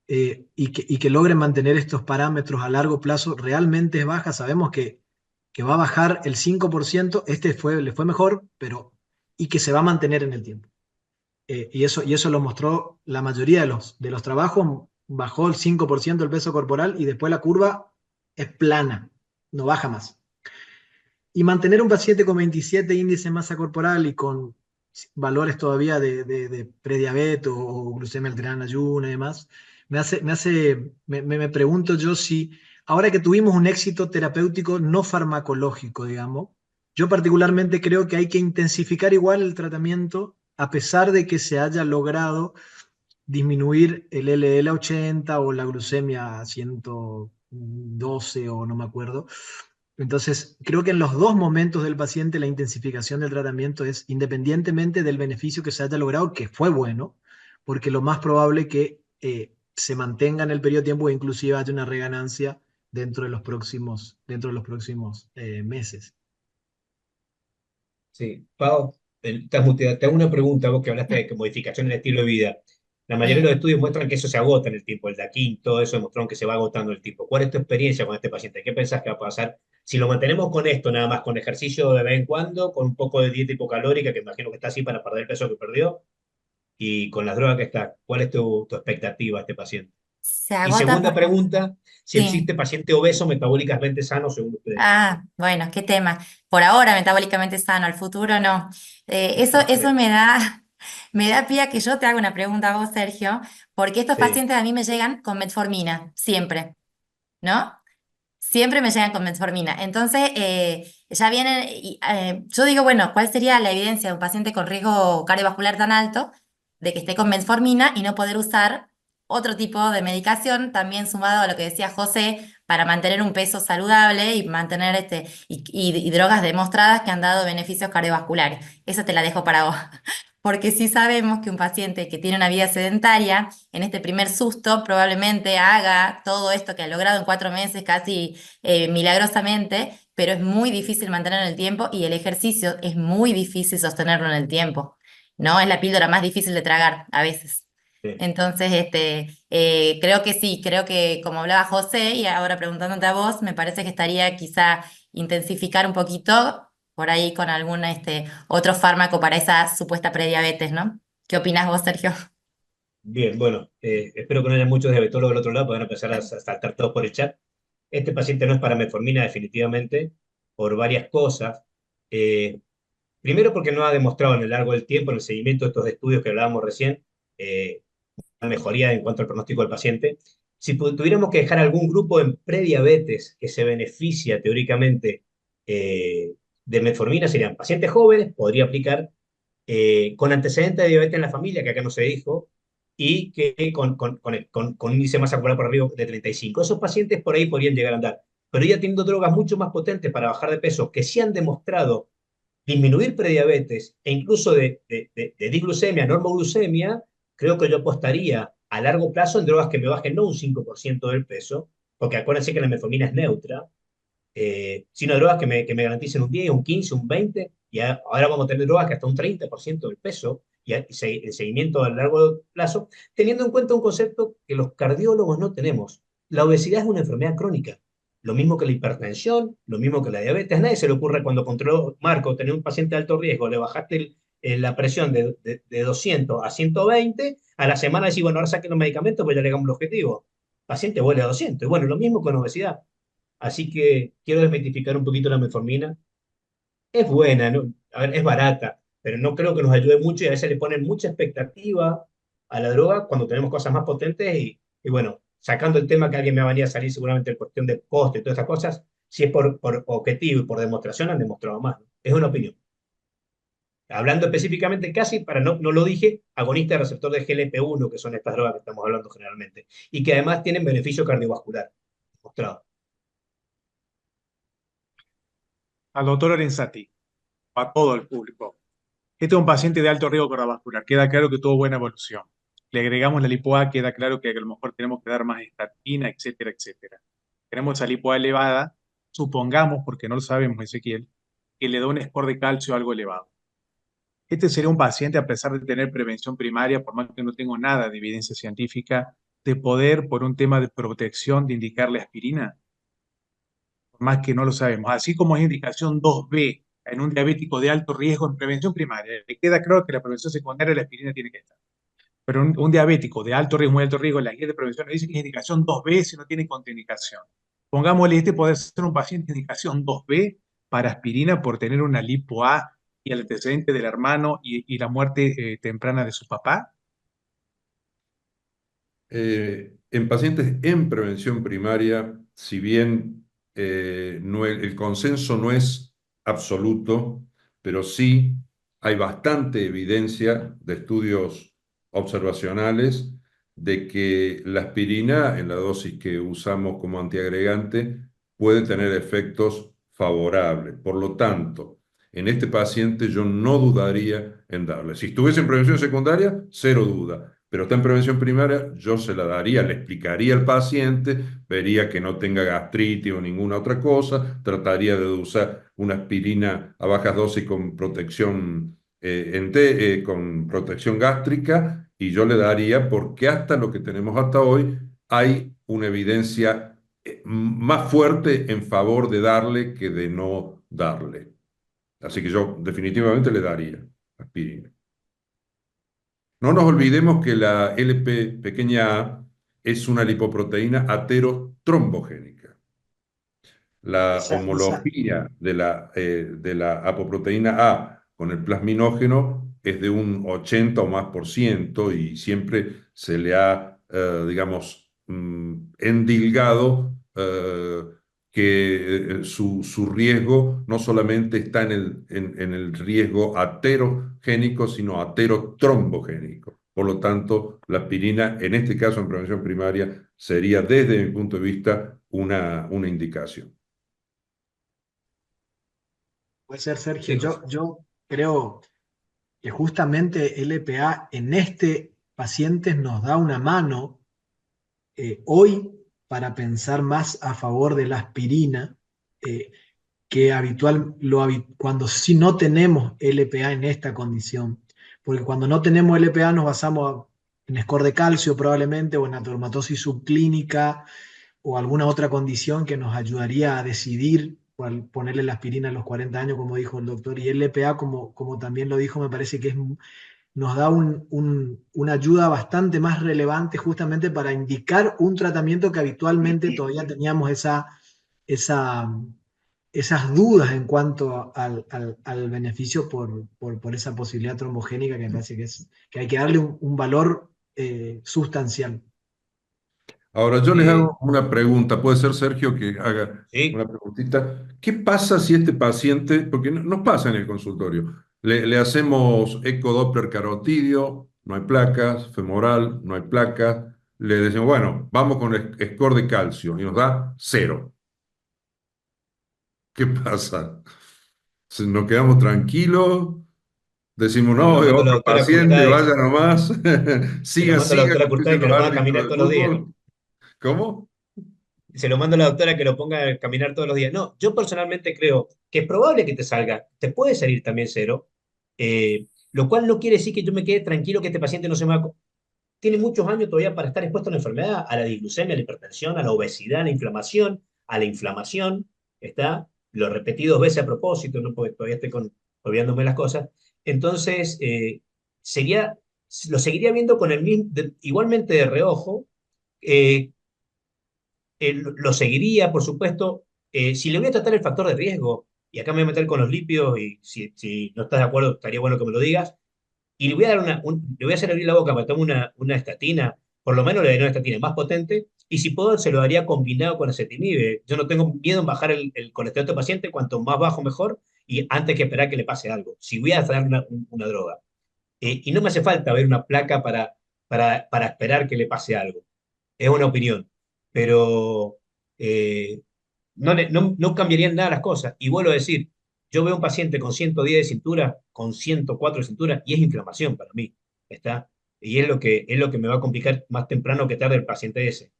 y que logren mantener estos parámetros a largo plazo realmente es baja. Sabemos que va a bajar el 5%, le fue mejor, pero y que se va a mantener en el tiempo. Y eso lo mostró la mayoría de los trabajos, bajó el 5% el peso corporal y después la curva es plana, no baja más. Y mantener un paciente con 27 índice de masa corporal y con valores todavía de prediabetes o glucemia alterada en ayuno y demás, me pregunto yo si, ahora que tuvimos un éxito terapéutico no farmacológico, digamos, yo particularmente creo que hay que intensificar igual el tratamiento a pesar de que se haya logrado disminuir el LDL-80 o la glucemia a 112 o no me acuerdo. Entonces, creo que en los dos momentos del paciente la intensificación del tratamiento es independientemente del beneficio que se haya logrado, que fue bueno, porque lo más probable es que se mantenga en el periodo de tiempo e inclusive haya una reganancia dentro de los próximos meses. Sí, Pau, estás muteada. Te hago una pregunta, vos que hablaste de que modificación en el estilo de vida. La mayoría de Sí. los estudios muestran que eso se agota en el tiempo, el Daquín, todo eso demostraron que se va agotando el tiempo. ¿Cuál es tu experiencia con este paciente? ¿Qué pensás que va a pasar si lo mantenemos con esto, nada más, con ejercicio de vez en cuando, con un poco de dieta hipocalórica, que imagino que está así para perder el peso que perdió, y con las drogas que está? ¿Cuál es tu expectativa a este paciente? Se Y agota segunda por... pregunta, si Sí. existe paciente obeso metabólicamente sano según ustedes. Ah, bueno, qué tema. Por ahora metabólicamente sano, al futuro no. No Eso creo. me da pie a que yo te haga una pregunta a vos, Sergio, porque estos Sí, pacientes a mí me llegan con metformina, siempre, ¿no? Siempre me llegan con metformina. Entonces, ya vienen, yo digo, bueno, ¿cuál sería la evidencia de un paciente con riesgo cardiovascular tan alto de que esté con metformina y no poder usar otro tipo de medicación, también sumado a lo que decía José, para mantener un peso saludable y mantener y drogas demostradas que han dado beneficios cardiovasculares? Eso te la dejo para vos. Porque sí sabemos que un paciente que tiene una vida sedentaria, en este primer susto, probablemente haga todo esto que ha logrado en 4 meses casi milagrosamente, pero es muy difícil mantenerlo en el tiempo y el ejercicio es muy difícil sostenerlo en el tiempo, ¿no? Es la píldora más difícil de tragar a veces. sí. Entonces, creo que sí, creo que como hablaba José y ahora preguntándote a vos, me parece que estaría quizá intensificar un poquito por ahí con algún otro fármaco para esa supuesta prediabetes, ¿no? ¿Qué opinas vos, Sergio? Bien, bueno, espero que no haya muchos diabetólogos del otro lado, porque van a empezar a saltar todos por el chat. Este paciente no es para metformina definitivamente, por varias cosas. Eh, Primero porque no ha demostrado en el largo del tiempo, en el seguimiento de estos estudios que hablábamos recién, una mejoría en cuanto al pronóstico del paciente. Si tuviéramos que dejar algún grupo en prediabetes que se beneficia teóricamente de metformina, serían pacientes jóvenes, podría aplicar, con antecedentes de diabetes en la familia, que acá no se dijo, y que con índice de masa corporal por arriba de 35. Esos pacientes por ahí podrían llegar a andar. Pero ya teniendo drogas mucho más potentes para bajar de peso, que sí han demostrado disminuir prediabetes e incluso de diglucemia, normoglucemia, creo que yo apostaría a largo plazo en drogas que me bajen no un 5% del peso, porque acuérdense que la metformina es neutra, sino drogas que me garanticen un 10, un 15, un 20, y ahora vamos a tener drogas que hasta un 30% del peso, y el seguimiento a largo plazo, teniendo en cuenta un concepto que los cardiólogos no tenemos. La obesidad es una enfermedad crónica, lo mismo que la hipertensión, lo mismo que la diabetes. A nadie se le ocurre cuando controló, Marco, tener un paciente de alto riesgo, le bajaste la presión de 200 a 120, a la semana decís, bueno, ahora saquen los medicamentos, pues ya llegamos al objetivo. El paciente vuelve a 200. Y bueno, lo mismo con obesidad. Así que quiero desmitificar un poquito la metformina. Es buena, ¿no? A ver, es barata, pero no creo que nos ayude mucho y a veces le ponen mucha expectativa a la droga cuando tenemos cosas más potentes y bueno, sacando el tema que alguien me va a venir a salir seguramente en cuestión de coste y todas estas cosas, si es por objetivo y por demostración han demostrado más, ¿no? Es una opinión. Hablando específicamente casi, para no lo dije, agonista de receptor de GLP-1, que son estas drogas que estamos hablando generalmente, y que además tienen beneficio cardiovascular demostrado. Al doctor Lorenzati, a todo el público. Este es un paciente de alto riesgo cardiovascular. Queda claro que tuvo buena evolución. Le agregamos la lipo-A, queda claro que a lo mejor tenemos que dar más estatina, etcétera, etcétera. Tenemos esa lipo-A elevada, supongamos, porque no lo sabemos, Ezequiel, que le da un score de calcio algo elevado. Este sería un paciente, a pesar de tener prevención primaria, por más que no tengo nada de evidencia científica, de poder, por un tema de protección, de indicarle aspirina, por más que no lo sabemos. Así como es indicación 2B en un diabético de alto riesgo en prevención primaria. Le queda claro que la prevención secundaria de la aspirina tiene que estar. Pero un diabético de alto riesgo, muy alto riesgo, la guía de prevención le dice que es indicación 2B si no tiene contraindicación. Pongámosle, este puede ser un paciente de indicación 2B para aspirina por tener una lipo A y el antecedente del hermano y la muerte temprana de su papá. En pacientes en prevención primaria, si bien el consenso no es absoluto, pero sí hay bastante evidencia de estudios observacionales de que la aspirina, en la dosis que usamos como antiagregante, puede tener efectos favorables. Por lo tanto, en este paciente yo no dudaría en darle. Si estuviese en prevención secundaria, cero duda, pero está en prevención primaria, yo se la daría, le explicaría al paciente, vería que no tenga gastritis o ninguna otra cosa, trataría de usar una aspirina a bajas dosis con protección, con protección gástrica, y yo le daría, porque hasta lo que tenemos hasta hoy, hay una evidencia más fuerte en favor de darle que de no darle. Así que yo definitivamente le daría aspirina. No nos olvidemos que la LP pequeña a es una lipoproteína aterotrombogénica. La Esa, homología de la apoproteína A con el plasminógeno es de un 80 o más por ciento, y siempre se le ha, digamos, endilgado que su riesgo no solamente está en el riesgo aterogénico, sino aterotrombogénico. Por lo tanto, la aspirina, en este caso en prevención primaria, sería desde mi punto de vista una indicación. puede ser, Sergio. Sí, José. Yo creo que justamente LPA en este paciente nos da una mano hoy para pensar más a favor de la aspirina, que cuando si no tenemos LPA en esta condición. Porque cuando no tenemos LPA nos basamos en score de calcio probablemente, o en ateromatosis subclínica, o alguna otra condición que nos ayudaría a decidir cuál ponerle la aspirina a los 40 años, como dijo el doctor. Y el LPA, como también lo dijo, me parece que nos da una ayuda bastante más relevante justamente para indicar un tratamiento que habitualmente todavía teníamos esa, esas dudas en cuanto al beneficio por esa posibilidad trombogénica, que me parece que hay que darle un valor sustancial. Ahora, yo les Eh, hago una pregunta. Puede ser Sergio que haga sí, una preguntita. ¿Qué pasa si este paciente, porque nos pasa en el consultorio, le hacemos ecodoppler carotidio, no hay placas, femoral, no hay placas, le decimos, bueno, vamos con el score de calcio y nos da 0? ¿Qué pasa? ¿Nos quedamos tranquilos? Decimos, se lo no, es mando a la otro doctora paciente, Curtay, vaya nomás, se lo mando a la siga, doctora como Curtay dicen que los lo ponga a árbitros caminar de todos los días. fútbol. ¿Cómo? Se lo mando a la doctora que lo ponga a caminar todos los días. No, yo personalmente creo que es probable que te salga, te puede salir también cero, lo cual no quiere decir que yo me quede tranquilo que este paciente no se me va a... Tiene muchos años todavía para estar expuesto a la enfermedad, a la disglucemia, a la hipertensión, a la obesidad, a la inflamación, ¿está? Lo repetí 2 veces a propósito, ¿no? Porque todavía estoy olvidándome las cosas. Entonces, sería, lo seguiría viendo con el mismo, igualmente de reojo, eh, lo seguiría, por supuesto, si le voy a tratar el factor de riesgo, y acá me voy a meter con los lípidos, y si no estás de acuerdo, estaría bueno que me lo digas, y le voy a dar le voy a hacer abrir la boca, me tomo una estatina, por lo menos le daría una estatina más potente, y si puedo, se lo daría combinado con acetinib. Yo no tengo miedo en bajar el colesterol de este paciente, cuanto más bajo mejor, y antes que esperar que le pase algo, si voy a dar una droga. Y no me hace falta ver una placa para esperar que le pase algo. Es una opinión, pero no cambiarían nada las cosas. Y vuelvo a decir, yo veo un paciente con 110 de cintura, con 104 de cintura, y es inflamación para mí, ¿está? Y es lo que me va a complicar más temprano que tarde el paciente ese.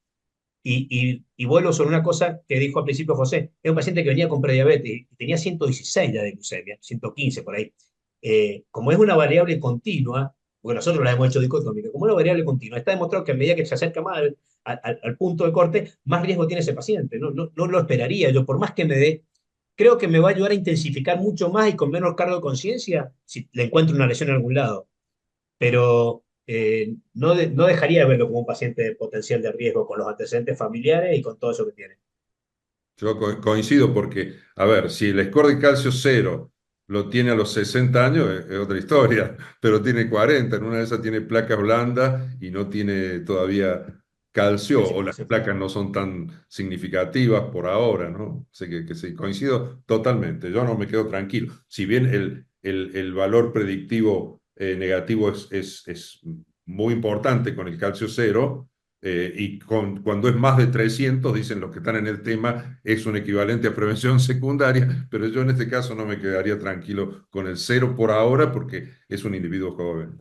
Y vuelvo sobre una cosa que dijo al principio José, es un paciente que venía con prediabetes y tenía 116 ya de glucemia, 115 por ahí. como es una variable continua, porque nosotros la hemos hecho dicotómica, como es una variable continua, está demostrado que a medida que se acerca más al punto de corte, más riesgo tiene ese paciente. No lo esperaría yo, por más que me dé, creo que me va a ayudar a intensificar mucho más y con menos cargo de conciencia si le encuentro una lesión en algún lado. Pero no dejaría de verlo como un paciente de potencial de riesgo con los antecedentes familiares y con todo eso que tiene. Yo coincido porque, a ver, si el score de calcio cero lo tiene a los 60 años, es otra historia, pero tiene 40, en una de esas tiene placas blandas y no tiene todavía calcio, o las Calcificación. placas no son tan significativas por ahora, ¿no? Sé que sí, coincido totalmente, yo no me quedo tranquilo. Si bien el valor predictivo negativo es muy importante con el calcio cero, y cuando es más de 300, dicen los que están en el tema, es un equivalente a prevención secundaria, pero yo en este caso no me quedaría tranquilo con el cero por ahora porque es un individuo joven.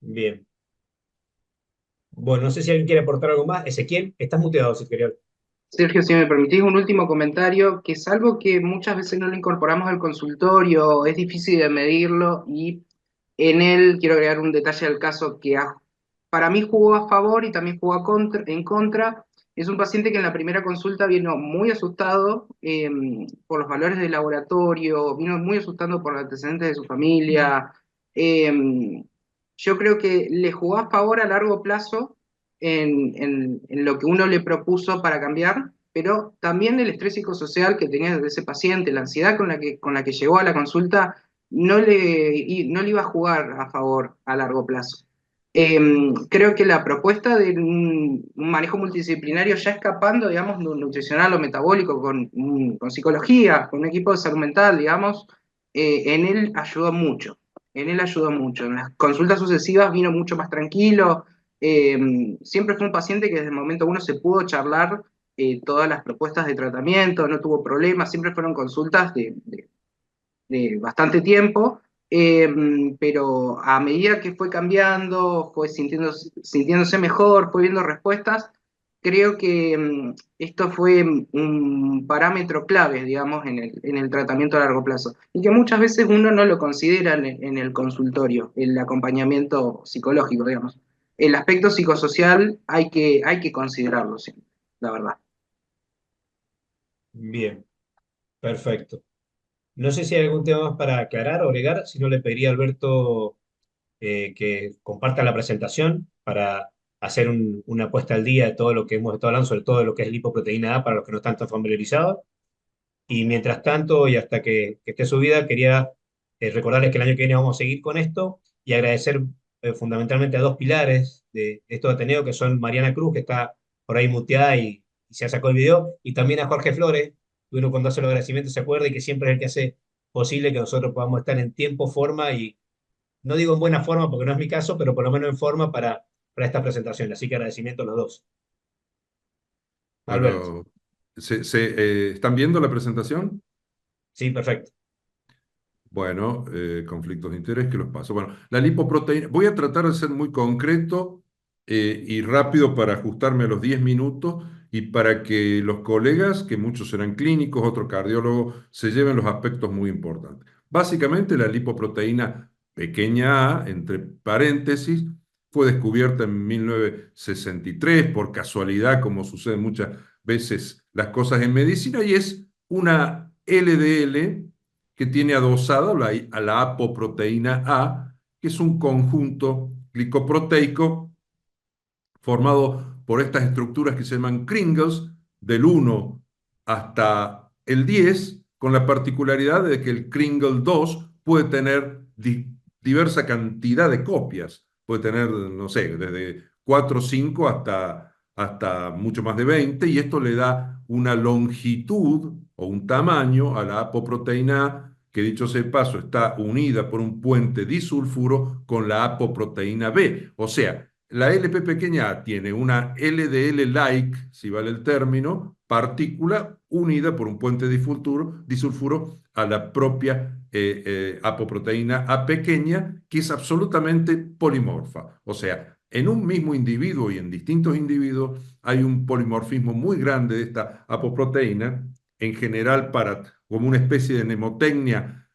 Bien. Bueno, no sé si alguien quiere aportar algo más. Ezequiel, estás muteado si querías. Sergio, si me permitís un último comentario, que es algo que muchas veces no lo incorporamos al consultorio, es difícil de medirlo y en él quiero agregar un detalle al caso que para mí jugó a favor y también jugó en contra. Es un paciente que en la primera consulta vino muy asustado por los valores del laboratorio, vino muy asustado por los antecedentes de su familia. Yo creo que le jugó a favor a largo plazo en lo que uno le propuso para cambiar, pero también el estrés psicosocial que tenía de ese paciente, la ansiedad con la que llegó a la consulta, no le iba a jugar a favor a largo plazo. Creo que la propuesta de un manejo multidisciplinario, ya escapando, digamos, de un nutricional o metabólico con psicología, con un equipo de salud mental, digamos, en él ayudó mucho. En él ayudó mucho. En las consultas sucesivas vino mucho más tranquilo. Siempre fue un paciente que desde el momento uno se pudo charlar todas las propuestas de tratamiento, no tuvo problemas, siempre fueron consultas de bastante tiempo, pero a medida que fue cambiando, fue sintiéndose mejor, fue viendo respuestas, creo que esto fue un parámetro clave, digamos, en el tratamiento a largo plazo, y que muchas veces uno no lo considera en el consultorio, el acompañamiento psicológico, digamos. El aspecto psicosocial hay que considerarlo siempre, la verdad. Bien, perfecto. No sé si hay algún tema más para aclarar o agregar, si no le pediría a Alberto que comparta la presentación para hacer una puesta al día de todo lo que hemos estado hablando, sobre todo de lo que es lipoproteína A para los que no están tan familiarizados. Y mientras tanto, y hasta que esté subida, quería recordarles que el año que viene vamos a seguir con esto y agradecer fundamentalmente a dos pilares de esto de Ateneo, que son Mariana Cruz, que está por ahí muteada y se ha sacado el video, y también a Jorge Flores, que uno cuando hace los agradecimientos se acuerda y que siempre es el que hace posible que nosotros podamos estar en tiempo, forma y no digo en buena forma porque no es mi caso, pero por lo menos en forma para esta presentación. Así que agradecimiento a los dos. Alberto. Bueno, ¿están viendo la presentación? Sí, perfecto. Bueno, conflictos de interés que los paso. Bueno, la lipoproteína, voy a tratar de ser muy concreto y rápido para ajustarme a los 10 minutos y para que los colegas, que muchos serán clínicos, otros cardiólogos, se lleven los aspectos muy importantes. Básicamente, la lipoproteína pequeña a, entre paréntesis, fue descubierta en 1963 por casualidad, como sucede muchas veces las cosas en medicina, y es una LDL que tiene adosada a la apoproteína A, que es un conjunto glicoproteico formado por estas estructuras que se llaman Kringles, del 1 hasta el 10, con la particularidad de que el Kringle 2 puede tener diversa cantidad de copias, puede tener, no sé, desde 4 o 5 hasta mucho más de 20, y esto le da una longitud o un tamaño a la apoproteína A, que dicho sea de paso está unida por un puente disulfuro con la apoproteína B. O sea, la LP pequeña A tiene una LDL-like, si vale el término, partícula unida por un puente disulfuro a la propia apoproteína A pequeña, que es absolutamente polimorfa. O sea, en un mismo individuo y en distintos individuos hay un polimorfismo muy grande de esta apoproteína, en general como una especie de mnemotecnia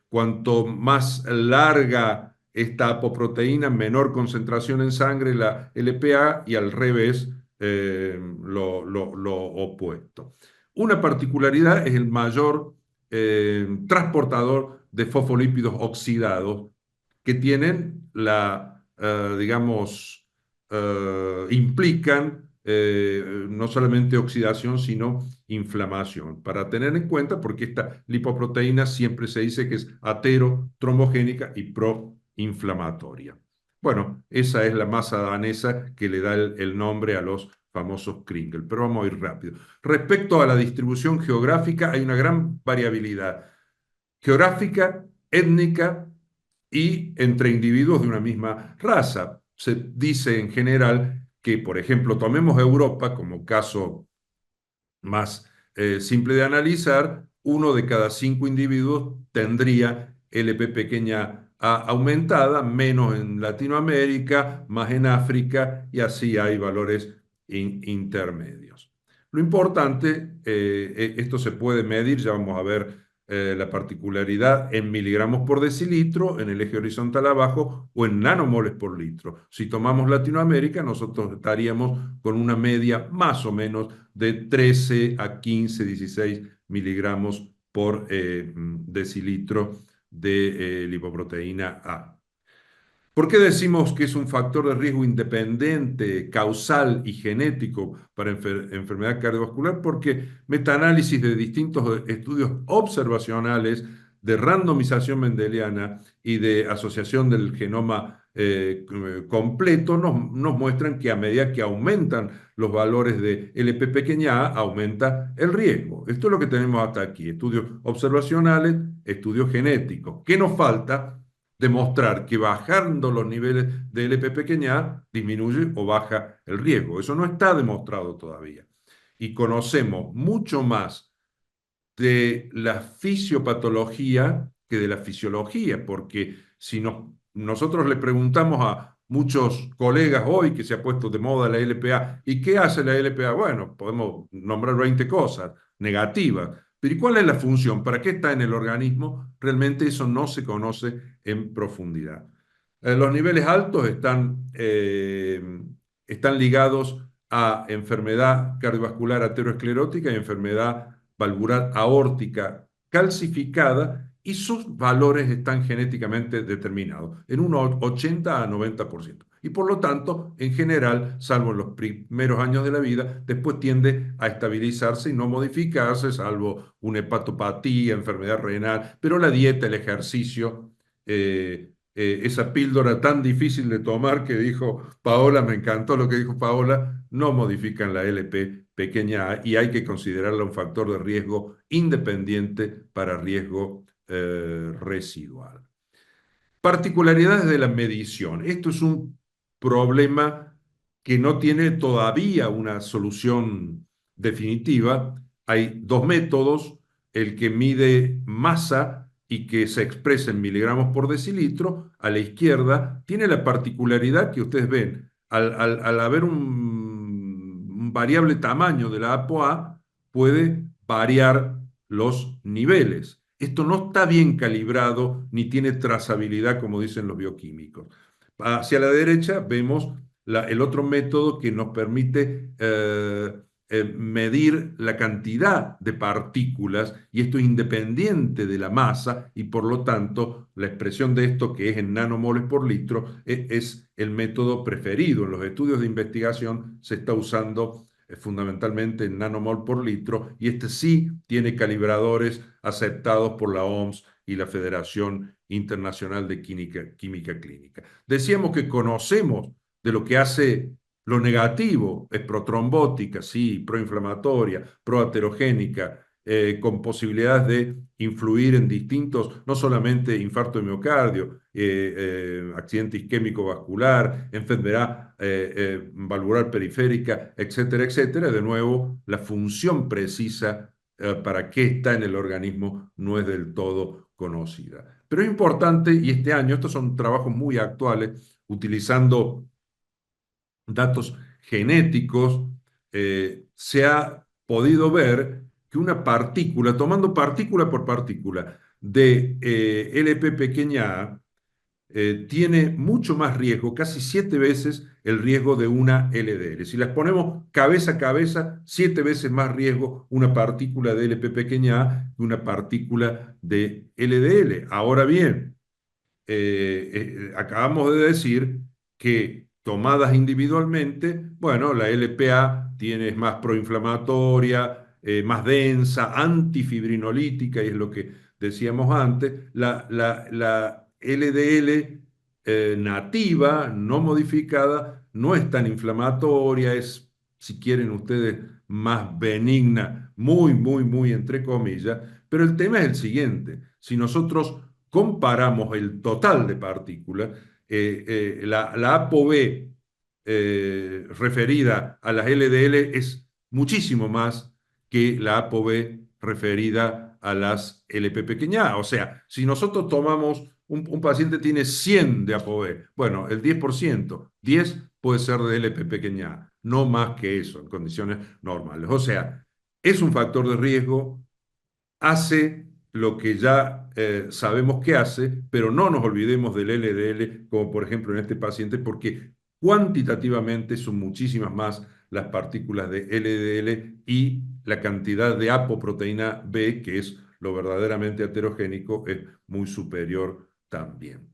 Cuanto más larga esta apoproteína, menor concentración en sangre, la LPA, y al revés, lo opuesto. Una particularidad es el mayor transportador de fosfolípidos oxidados que tienen digamos, implican no solamente oxidación, sino inflamación. Para tener en cuenta, porque esta lipoproteína siempre se dice que es aterotrombogénica y proinflamatoria. Bueno, esa es la masa danesa que le da el nombre a los famosos Kringle, pero vamos a ir rápido. Respecto a la distribución geográfica, hay una gran variabilidad geográfica, étnica y entre individuos de una misma raza. Se dice en general que, por ejemplo, tomemos Europa como caso más simple de analizar, 1 de cada 5 individuos tendría LP pequeña A aumentada, menos en Latinoamérica, más en África, y así hay valores intermedios. Lo importante, esto se puede medir, ya vamos a ver la particularidad en miligramos por decilitro, en el eje horizontal abajo, o en nanomoles por litro. Si tomamos Latinoamérica, nosotros estaríamos con una media más o menos de 13 a 15, 16 miligramos por decilitro de lipoproteína A. ¿Por qué decimos que es un factor de riesgo independiente, causal y genético para enfermedad cardiovascular? Porque metaanálisis de distintos estudios observacionales de randomización mendeliana y de asociación del genoma completo nos muestran que a medida que aumentan los valores de LP pequeña a, aumenta el riesgo. Esto es lo que tenemos hasta aquí, estudios observacionales, estudios genéticos. ¿Qué nos falta? Demostrar que bajando los niveles de LP pequeña a disminuye o baja el riesgo. Eso no está demostrado todavía. Y conocemos mucho más de la fisiopatología que de la fisiología, porque si nosotros le preguntamos a muchos colegas hoy que se ha puesto de moda la LPA, ¿y qué hace la LPA? Bueno, podemos nombrar 20 cosas negativas, pero ¿y cuál es la función? ¿Para qué está en el organismo? Realmente eso no se conoce en profundidad. Los niveles altos están ligados a enfermedad cardiovascular aterosclerótica y enfermedad valvular aórtica calcificada, y sus valores están genéticamente determinados en un 80 a 90%. Y por lo tanto, en general, salvo en los primeros años de la vida, después tiende a estabilizarse y no modificarse, salvo una hepatopatía, enfermedad renal, pero la dieta, el ejercicio, esa píldora tan difícil de tomar que dijo Paola, me encantó lo que dijo Paola, no modifican la LP pequeña a, y hay que considerarla un factor de riesgo independiente para riesgo residual. Particularidades de la medición. Esto es un problema que no tiene todavía una solución definitiva. Hay dos métodos, el que mide masa y que se expresa en miligramos por decilitro, a la izquierda, tiene la particularidad que ustedes ven, al haber un variable tamaño de la ApoA, puede variar los niveles. Esto no está bien calibrado ni tiene trazabilidad, como dicen los bioquímicos. Hacia la derecha vemos el otro método que nos permite medir la cantidad de partículas, y esto es independiente de la masa, y por lo tanto la expresión de esto, que es en nanomoles por litro, es el método preferido. En los estudios de investigación se está usando fundamentalmente en nanomol por litro, y este sí tiene calibradores aceptados por la OMS y la Federación Internacional de Química Clínica. Decíamos que conocemos de lo que hace lo negativo, es protrombótica, sí, proinflamatoria, proaterogénica, con posibilidades de influir en distintos, no solamente infarto de miocardio, accidente isquémico vascular, enfermedad valvular periférica, etcétera, etcétera. De nuevo, la función precisa para qué está en el organismo no es del todo conocida. Pero es importante, y este año, estos son trabajos muy actuales, utilizando datos genéticos, se ha podido ver que una partícula, tomando partícula por partícula, de LP pequeña a tiene mucho más riesgo, casi 7 veces el riesgo de una LDL. Si las ponemos cabeza a cabeza, 7 veces más riesgo una partícula de LP pequeña a que una partícula de LDL. Ahora bien, acabamos de decir que tomadas individualmente, bueno, la LPA es más proinflamatoria, más densa, antifibrinolítica, y es lo que decíamos antes. La LDL nativa, no modificada, no es tan inflamatoria, es, si quieren ustedes, más benigna, muy, muy, muy entre comillas. Pero el tema es el siguiente: si nosotros comparamos el total de partículas, la ApoB referida a las LDL es muchísimo más que la ApoB referida a las LP pequeña a. O sea, si nosotros tomamos, un paciente tiene 100 de ApoB, bueno, el 10%, 10 puede ser de LP pequeña a, no más que eso en condiciones normales. O sea, es un factor de riesgo, hace lo que ya sabemos que hace, pero no nos olvidemos del LDL, como por ejemplo en este paciente, porque cuantitativamente son muchísimas más las partículas de LDL y la cantidad de apoproteína B, que es lo verdaderamente aterogénico, es muy superior también.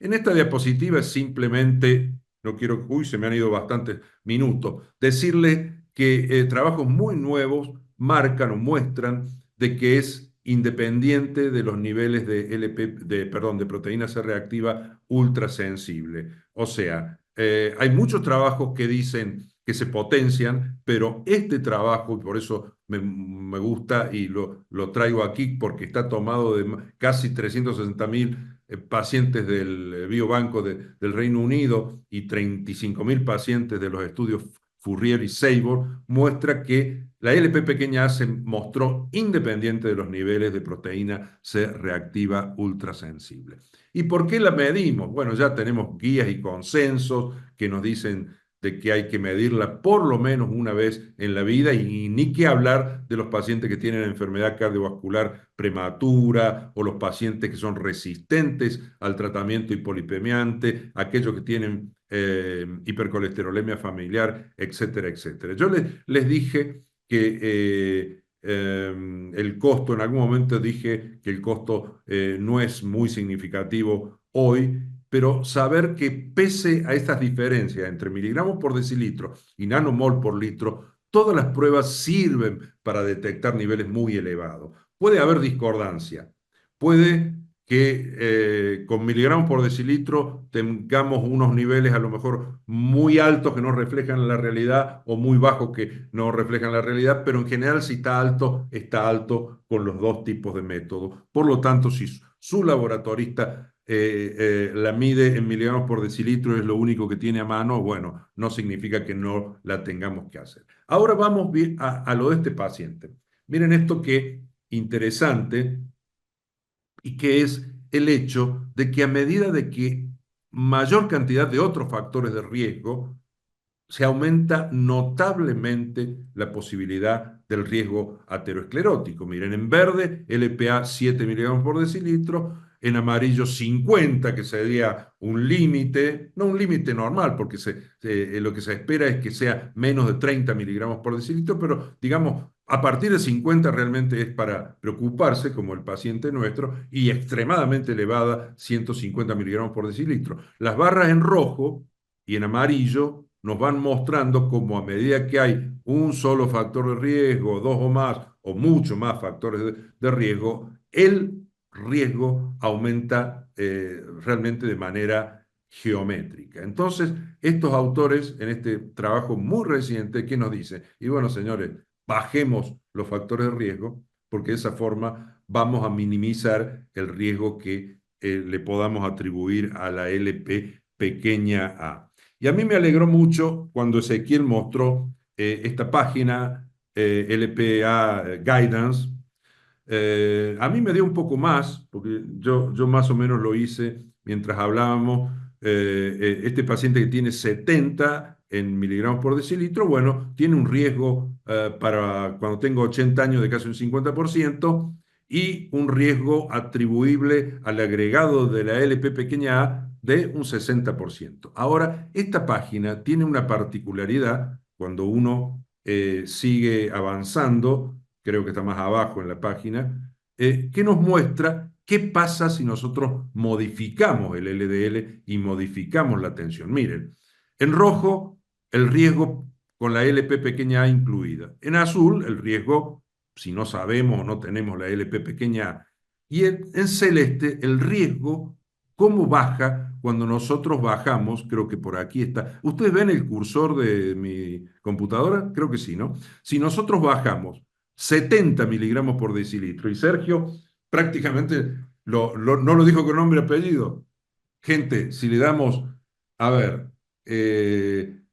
En esta diapositiva es simplemente, no quiero, uy, se me han ido bastantes minutos, decirle que trabajos muy nuevos marcan o muestran de que es independiente de los niveles de de proteína C reactiva ultrasensible. O sea, hay muchos trabajos que dicen que se potencian, pero este trabajo, y por eso me gusta y lo traigo aquí, porque está tomado de casi 360.000 pacientes del biobanco del Reino Unido y 35.000 pacientes de los estudios Fourier y Sabor, muestra que la LP pequeña a se mostró independiente de los niveles de proteína C reactiva ultrasensible. ¿Y por qué la medimos? Bueno, ya tenemos guías y consensos que nos dicen de que hay que medirla por lo menos una vez en la vida, y ni que hablar de los pacientes que tienen enfermedad cardiovascular prematura o los pacientes que son resistentes al tratamiento hipolipemiante, aquellos que tienen hipercolesterolemia familiar, etcétera, etcétera. Yo les dije que el costo, en algún momento dije que el costo no es muy significativo hoy, pero saber que pese a estas diferencias entre miligramos por decilitro y nanomol por litro, todas las pruebas sirven para detectar niveles muy elevados. Puede haber discordancia, puede que con miligramos por decilitro tengamos unos niveles a lo mejor muy altos que no reflejan la realidad o muy bajos que no reflejan la realidad, pero en general si está alto con los dos tipos de métodos. Por lo tanto, si su laboratorista la mide en miligramos por decilitro, es lo único que tiene a mano, bueno, no significa que no la tengamos que hacer. Ahora vamos a lo de este paciente. Miren esto que interesante, y que es el hecho de que a medida de que mayor cantidad de otros factores de riesgo, se aumenta notablemente la posibilidad del riesgo ateroesclerótico. Miren, en verde, LPA 7 miligramos por decilitro, en amarillo 50, que sería un límite, no un límite normal, porque lo que se espera es que sea menos de 30 miligramos por decilitro, pero digamos, a partir de 50 realmente es para preocuparse, como el paciente nuestro, y extremadamente elevada, 150 miligramos por decilitro. Las barras en rojo y en amarillo nos van mostrando cómo a medida que hay un solo factor de riesgo, dos o más, o mucho más factores de riesgo, el riesgo aumenta realmente de manera geométrica. Entonces, estos autores, en este trabajo muy reciente, ¿qué nos dicen? Y bueno, señores, bajemos los factores de riesgo, porque de esa forma vamos a minimizar el riesgo que le podamos atribuir a la LP pequeña a. Y a mí me alegró mucho cuando Ezequiel mostró esta página, LPA Guidance. A mí me dio un poco más, porque yo más o menos lo hice mientras hablábamos. Este paciente que tiene 70 en miligramos por decilitro, bueno, tiene un riesgo para cuando tengo 80 años de casi un 50%, y un riesgo atribuible al agregado de la LP pequeña a de un 60%. Ahora, esta página tiene una particularidad cuando uno sigue avanzando, creo que está más abajo en la página, que nos muestra qué pasa si nosotros modificamos el LDL y modificamos la tensión. Miren, en rojo el riesgo con la LP pequeña a incluida. En azul el riesgo si no sabemos o no tenemos la LP pequeña a. Y en celeste el riesgo, cómo baja cuando nosotros bajamos, creo que por aquí está. ¿Ustedes ven el cursor de mi computadora? Creo que sí, ¿no? Si nosotros bajamos 70 miligramos por decilitro, y Sergio prácticamente no lo dijo con nombre y apellido. Gente, si le damos, a ver,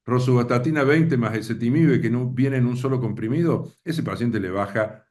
rosuvastatina 20 más ezetimibe, que no viene en un solo comprimido, ese paciente le baja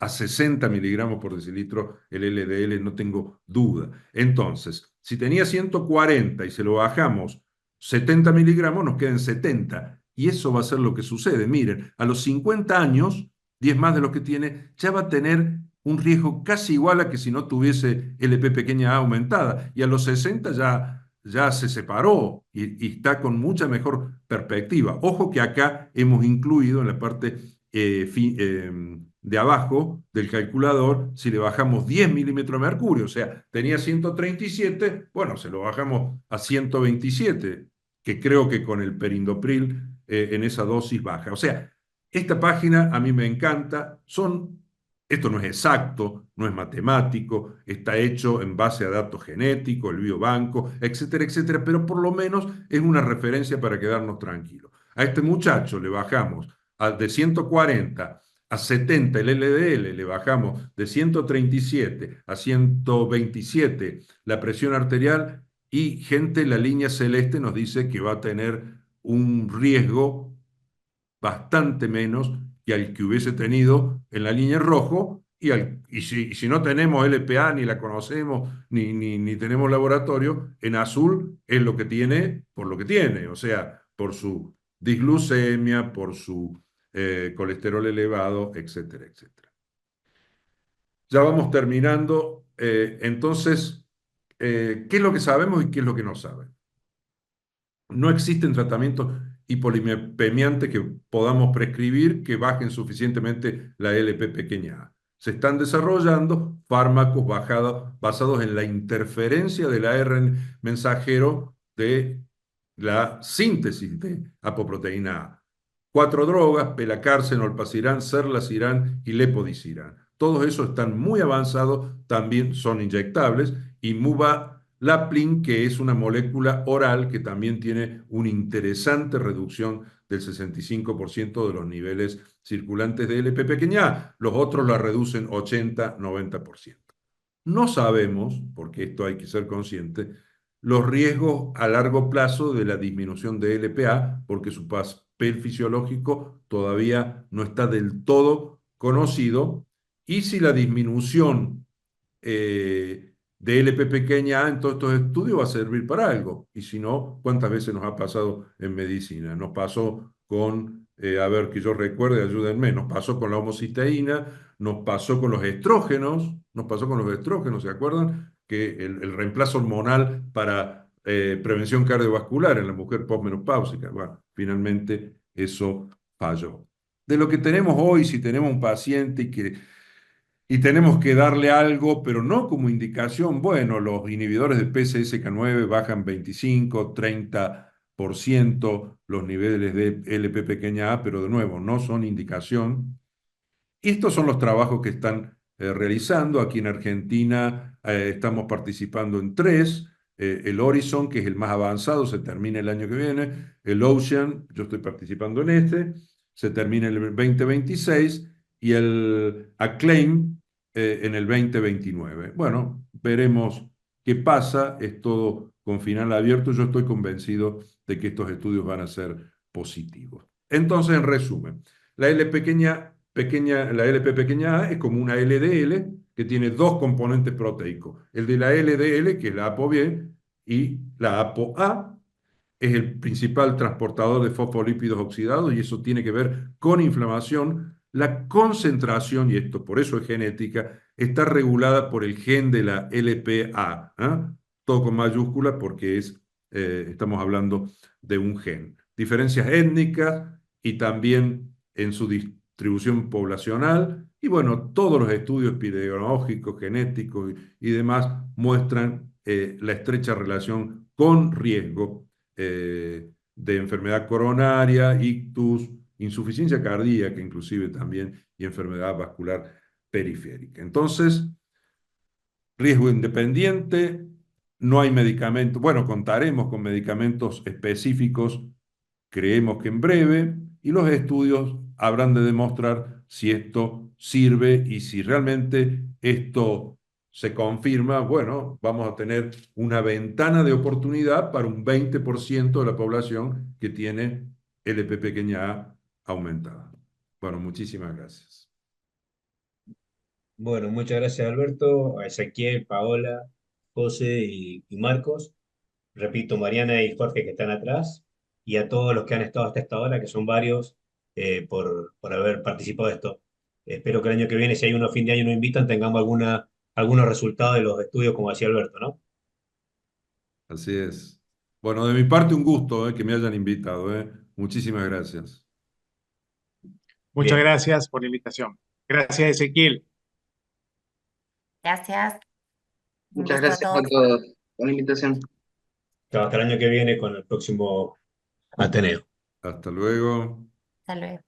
a 60 miligramos por decilitro el LDL, no tengo duda. Entonces, si tenía 140 y se lo bajamos 70 miligramos, nos quedan 70. Y eso va a ser lo que sucede. Miren, a los 50 años, 10 más de los que tiene, ya va a tener un riesgo casi igual a que si no tuviese LP pequeña A aumentada. Y a los 60 ya se separó y está con mucha mejor perspectiva. Ojo que acá hemos incluido en la parte de abajo del calculador, si le bajamos 10 milímetros de mercurio, o sea, tenía 137, bueno, se lo bajamos a 127, que creo que con el perindopril en esa dosis baja. O sea, esta página a mí me encanta, esto no es exacto, no es matemático, está hecho en base a datos genéticos, el biobanco, etcétera, etcétera, pero por lo menos es una referencia para quedarnos tranquilos. A este muchacho le bajamos de 140 a 70 el LDL, le bajamos de 137 a 127 la presión arterial y gente, la línea celeste nos dice que va a tener un riesgo bastante menos que al que hubiese tenido en la línea rojo y si no tenemos LPA, ni la conocemos, ni tenemos laboratorio, en azul es lo que tiene por lo que tiene, o sea, por su disglucemia, por su colesterol elevado, etcétera, etcétera. Ya vamos terminando. Entonces, ¿qué es lo que sabemos y qué es lo que no sabemos? No existen tratamientos hipolipemiantes que podamos prescribir que bajen suficientemente la LP pequeña a. Se están desarrollando fármacos basados en la interferencia del ARN mensajero de la síntesis de apoproteína A. 4 drogas, pelacarsen, olpasiran, serlaciran y lepodisiran. Todos esos están muy avanzados, también son inyectables, y Muvalaplin, que es una molécula oral que también tiene una interesante reducción del 65% de los niveles circulantes de LP pequeña a. Los otros la reducen 80-90%. No sabemos, porque esto hay que ser consciente, los riesgos a largo plazo de la disminución de LPA, porque su papel fisiológico todavía no está del todo conocido, y si la disminución de LP pequeña A en todos estos estudios va a servir para algo, y si no, ¿cuántas veces nos ha pasado en medicina? Nos pasó con, a ver, que yo recuerde, ayúdenme, nos pasó con la homocisteína, nos pasó con los estrógenos, ¿se acuerdan? Que el reemplazo hormonal para prevención cardiovascular en la mujer postmenopáusica, bueno, finalmente eso falló. De lo que tenemos hoy, si tenemos un paciente y tenemos que darle algo, pero no como indicación, bueno, los inhibidores de PCSK9 bajan 25-30% los niveles de LP pequeña a, pero de nuevo, no son indicación. Y estos son los trabajos que están realizando. Aquí en Argentina estamos participando en 3. El Horizon, que es el más avanzado, se termina el año que viene. El Ocean, yo estoy participando en este, se termina en el 2026. Y el Acclaim en el 2029. Bueno, veremos qué pasa. Es todo con final abierto. Yo estoy convencido de que estos estudios van a ser positivos. Entonces, en resumen, la LP pequeña A es como una LDL que tiene 2 componentes proteicos. El de la LDL, que es la ApoB, y la ApoA es el principal transportador de fosfolípidos oxidados y eso tiene que ver con inflamación. la concentración, y esto por eso es genética, está regulada por el gen de la LPA, ¿eh? Todo con mayúscula porque estamos hablando de un gen. Diferencias étnicas y también en su distribución poblacional. Y bueno, todos los estudios epidemiológicos, genéticos y demás muestran la estrecha relación con riesgo de enfermedad coronaria, ictus, insuficiencia cardíaca inclusive también, y enfermedad vascular periférica. Entonces, riesgo independiente, no hay medicamentos, bueno, contaremos con medicamentos específicos, creemos que en breve, y los estudios habrán de demostrar si esto sirve y si realmente esto se confirma, bueno, vamos a tener una ventana de oportunidad para un 20% de la población que tiene LP pequeña a aumentada. Bueno, muchísimas gracias. Bueno, muchas gracias Alberto, a Ezequiel, Paola, José y Marcos. Repito, Mariana y Jorge que están atrás, y a todos los que han estado hasta esta hora, que son varios, por haber participado de esto. Espero que el año que viene, si hay uno a fin de año nos invitan, tengamos algunos resultados de los estudios, como decía Alberto, ¿no? Así es. Bueno, de mi parte un gusto que me hayan invitado. Muchísimas gracias. Muchas Bien, gracias por la invitación. Gracias, Ezequiel. Gracias. Un Muchas gusto a gracias a todos. todos por la invitación. hasta el año que viene con el próximo Ateneo. Hasta luego. Hasta luego.